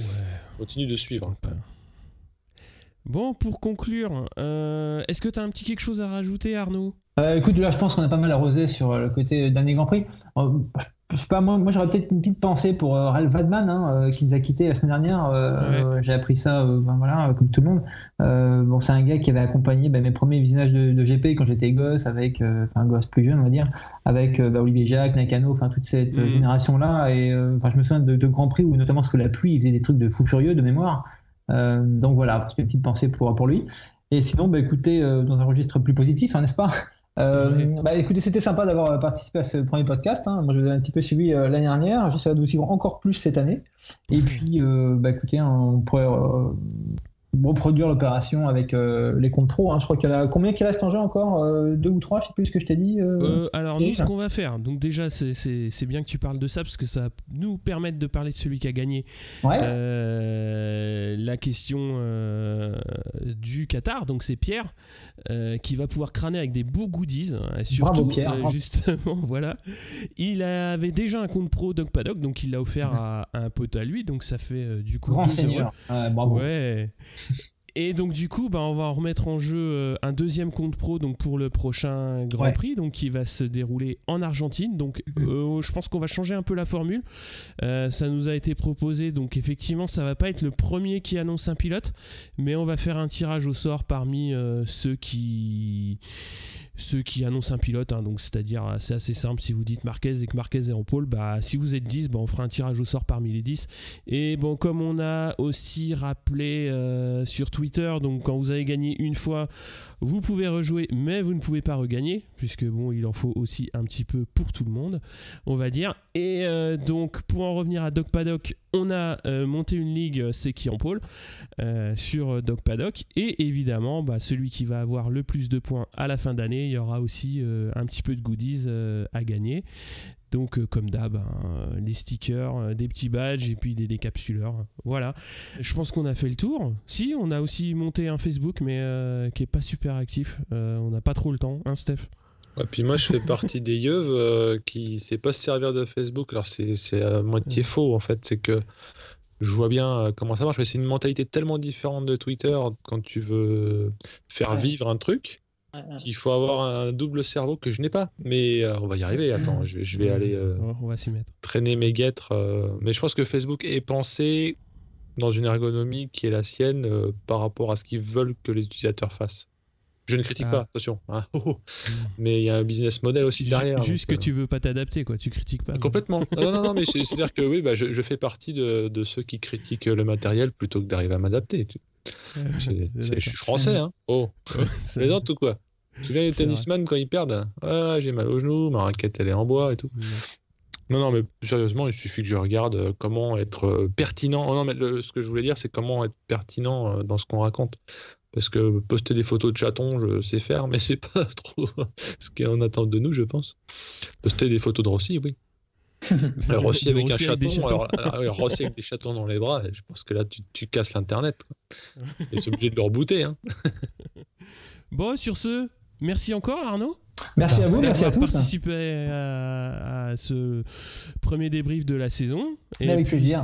Continue de suivre. Bon, pour conclure, est-ce que tu as un petit quelque chose à rajouter, Arnaud ? Écoute, là, je pense qu'on a pas mal arrosé sur le côté dernier Grand Prix. Je sais pas, moi j'aurais peut-être une petite pensée pour Ralph Vadman, qui nous a quittés la semaine dernière. Ouais. J'ai appris ça, voilà, comme tout le monde. Bon, c'est un gars qui avait accompagné mes premiers visionnages de GP quand j'étais gosse, avec, gosse plus jeune, on va dire, avec Olivier Jacques, Nakano, toute cette génération-là. Et je me souviens de Grand Prix où, notamment, parce que la pluie, il faisait des trucs de fou furieux de mémoire. Donc voilà, une petite pensée pour lui. Et sinon, écoutez, dans un registre plus positif, n'est-ce pas ? Écoutez, c'était sympa d'avoir participé à ce premier podcast. Moi, je vous ai un petit peu suivi l'année dernière. J'essaie de vous suivre encore plus cette année. Et puis, écoutez, on pourrait reproduire l'opération avec les comptes pro. Je crois qu'il y en a combien qui restent en jeu encore 2 ou 3, je sais plus ce que je t'ai dit. Alors nous, ce qu'on va faire, donc déjà c'est bien que tu parles de ça parce que ça va nous permettre de parler de celui qui a gagné la question du Qatar. Donc c'est Pierre qui va pouvoir crâner avec des beaux goodies. Surtout, bravo Pierre. Justement, voilà. Il avait déjà un compte pro Doc Paddock, donc il l'a offert à un pote à lui. Donc ça fait du coup grand seigneur. Bravo. Ouais. Et donc du coup, on va en remettre en jeu un deuxième compte pro donc pour le prochain Grand Prix, donc qui va se dérouler en Argentine. Donc je pense qu'on va changer un peu la formule. Ça nous a été proposé, donc effectivement, ça va pas être le premier qui annonce un pilote, mais on va faire un tirage au sort parmi ceux qui annoncent un pilote, donc c'est-à-dire c'est assez simple. Si vous dites Marquez et que Marquez est en pôle, si vous êtes 10, on fera un tirage au sort parmi les 10. Et comme on a aussi rappelé sur Twitter, donc quand vous avez gagné une fois, vous pouvez rejouer, mais vous ne pouvez pas regagner, puisque il en faut aussi un petit peu pour tout le monde, on va dire. Et donc pour en revenir à Doc Paddock, on a monté une ligue C'est qui en pôle sur Doc Paddock, et évidemment celui qui va avoir le plus de points à la fin d'année, il y aura aussi un petit peu de goodies à gagner. Donc comme d'hab, les stickers, des petits badges et puis des décapsuleurs. Voilà, je pense qu'on a fait le tour. Si, on a aussi monté un Facebook, mais qui est pas super actif. On n'a pas trop le temps, Steph? Et puis moi je fais partie des yeux qui ne sait pas se servir de Facebook. Alors c'est à moitié faux en fait, c'est que je vois bien comment ça marche, mais c'est une mentalité tellement différente de Twitter quand tu veux faire vivre un truc. Il faut avoir un double cerveau que je n'ai pas, mais on va y arriver. Attends, je vais aller on va s'y mettre. Traîner mes guêtres. Mais je pense que Facebook est pensé dans une ergonomie qui est la sienne par rapport à ce qu'ils veulent que les utilisateurs fassent. Je ne critique pas, attention. Mais il y a un business model aussi derrière. Juste que tu veux pas t'adapter, quoi. Tu critiques pas. Complètement. Non, mais c'est-à-dire que oui, je fais partie de ceux qui critiquent le matériel plutôt que d'arriver à m'adapter. Je suis français, hein. Plaisante ou quoi? Tu te souviens des tennisman quand ils perdent? J'ai mal au genou, ma raquette elle est en bois et tout. Non, mais sérieusement, il suffit que je regarde comment être pertinent. Non, mais ce que je voulais dire, c'est comment être pertinent dans ce qu'on raconte. Parce que poster des photos de chatons, je sais faire, mais c'est pas trop ce qu'on attend de nous, je pense. Poster des photos de Rossi, oui. Rossi avec un chaton, Rossi avec des chatons dans les bras, je pense que là tu casses l'internet, quoi. Et c'est obligé de le rebooter, hein. Bon, sur ce, merci encore Arnaud. Merci à vous, merci à tous. Participer à ce premier débrief de la saison. Et avec plaisir.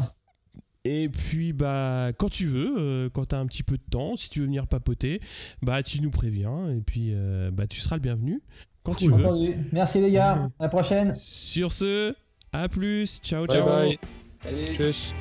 Et puis quand tu veux, quand tu as un petit peu de temps, si tu veux venir papoter, tu nous préviens et puis tu seras le bienvenu quand tu veux. Entendu. Merci les gars, à la prochaine. Sur ce, à plus, ciao bye ciao. bye. Tchuss.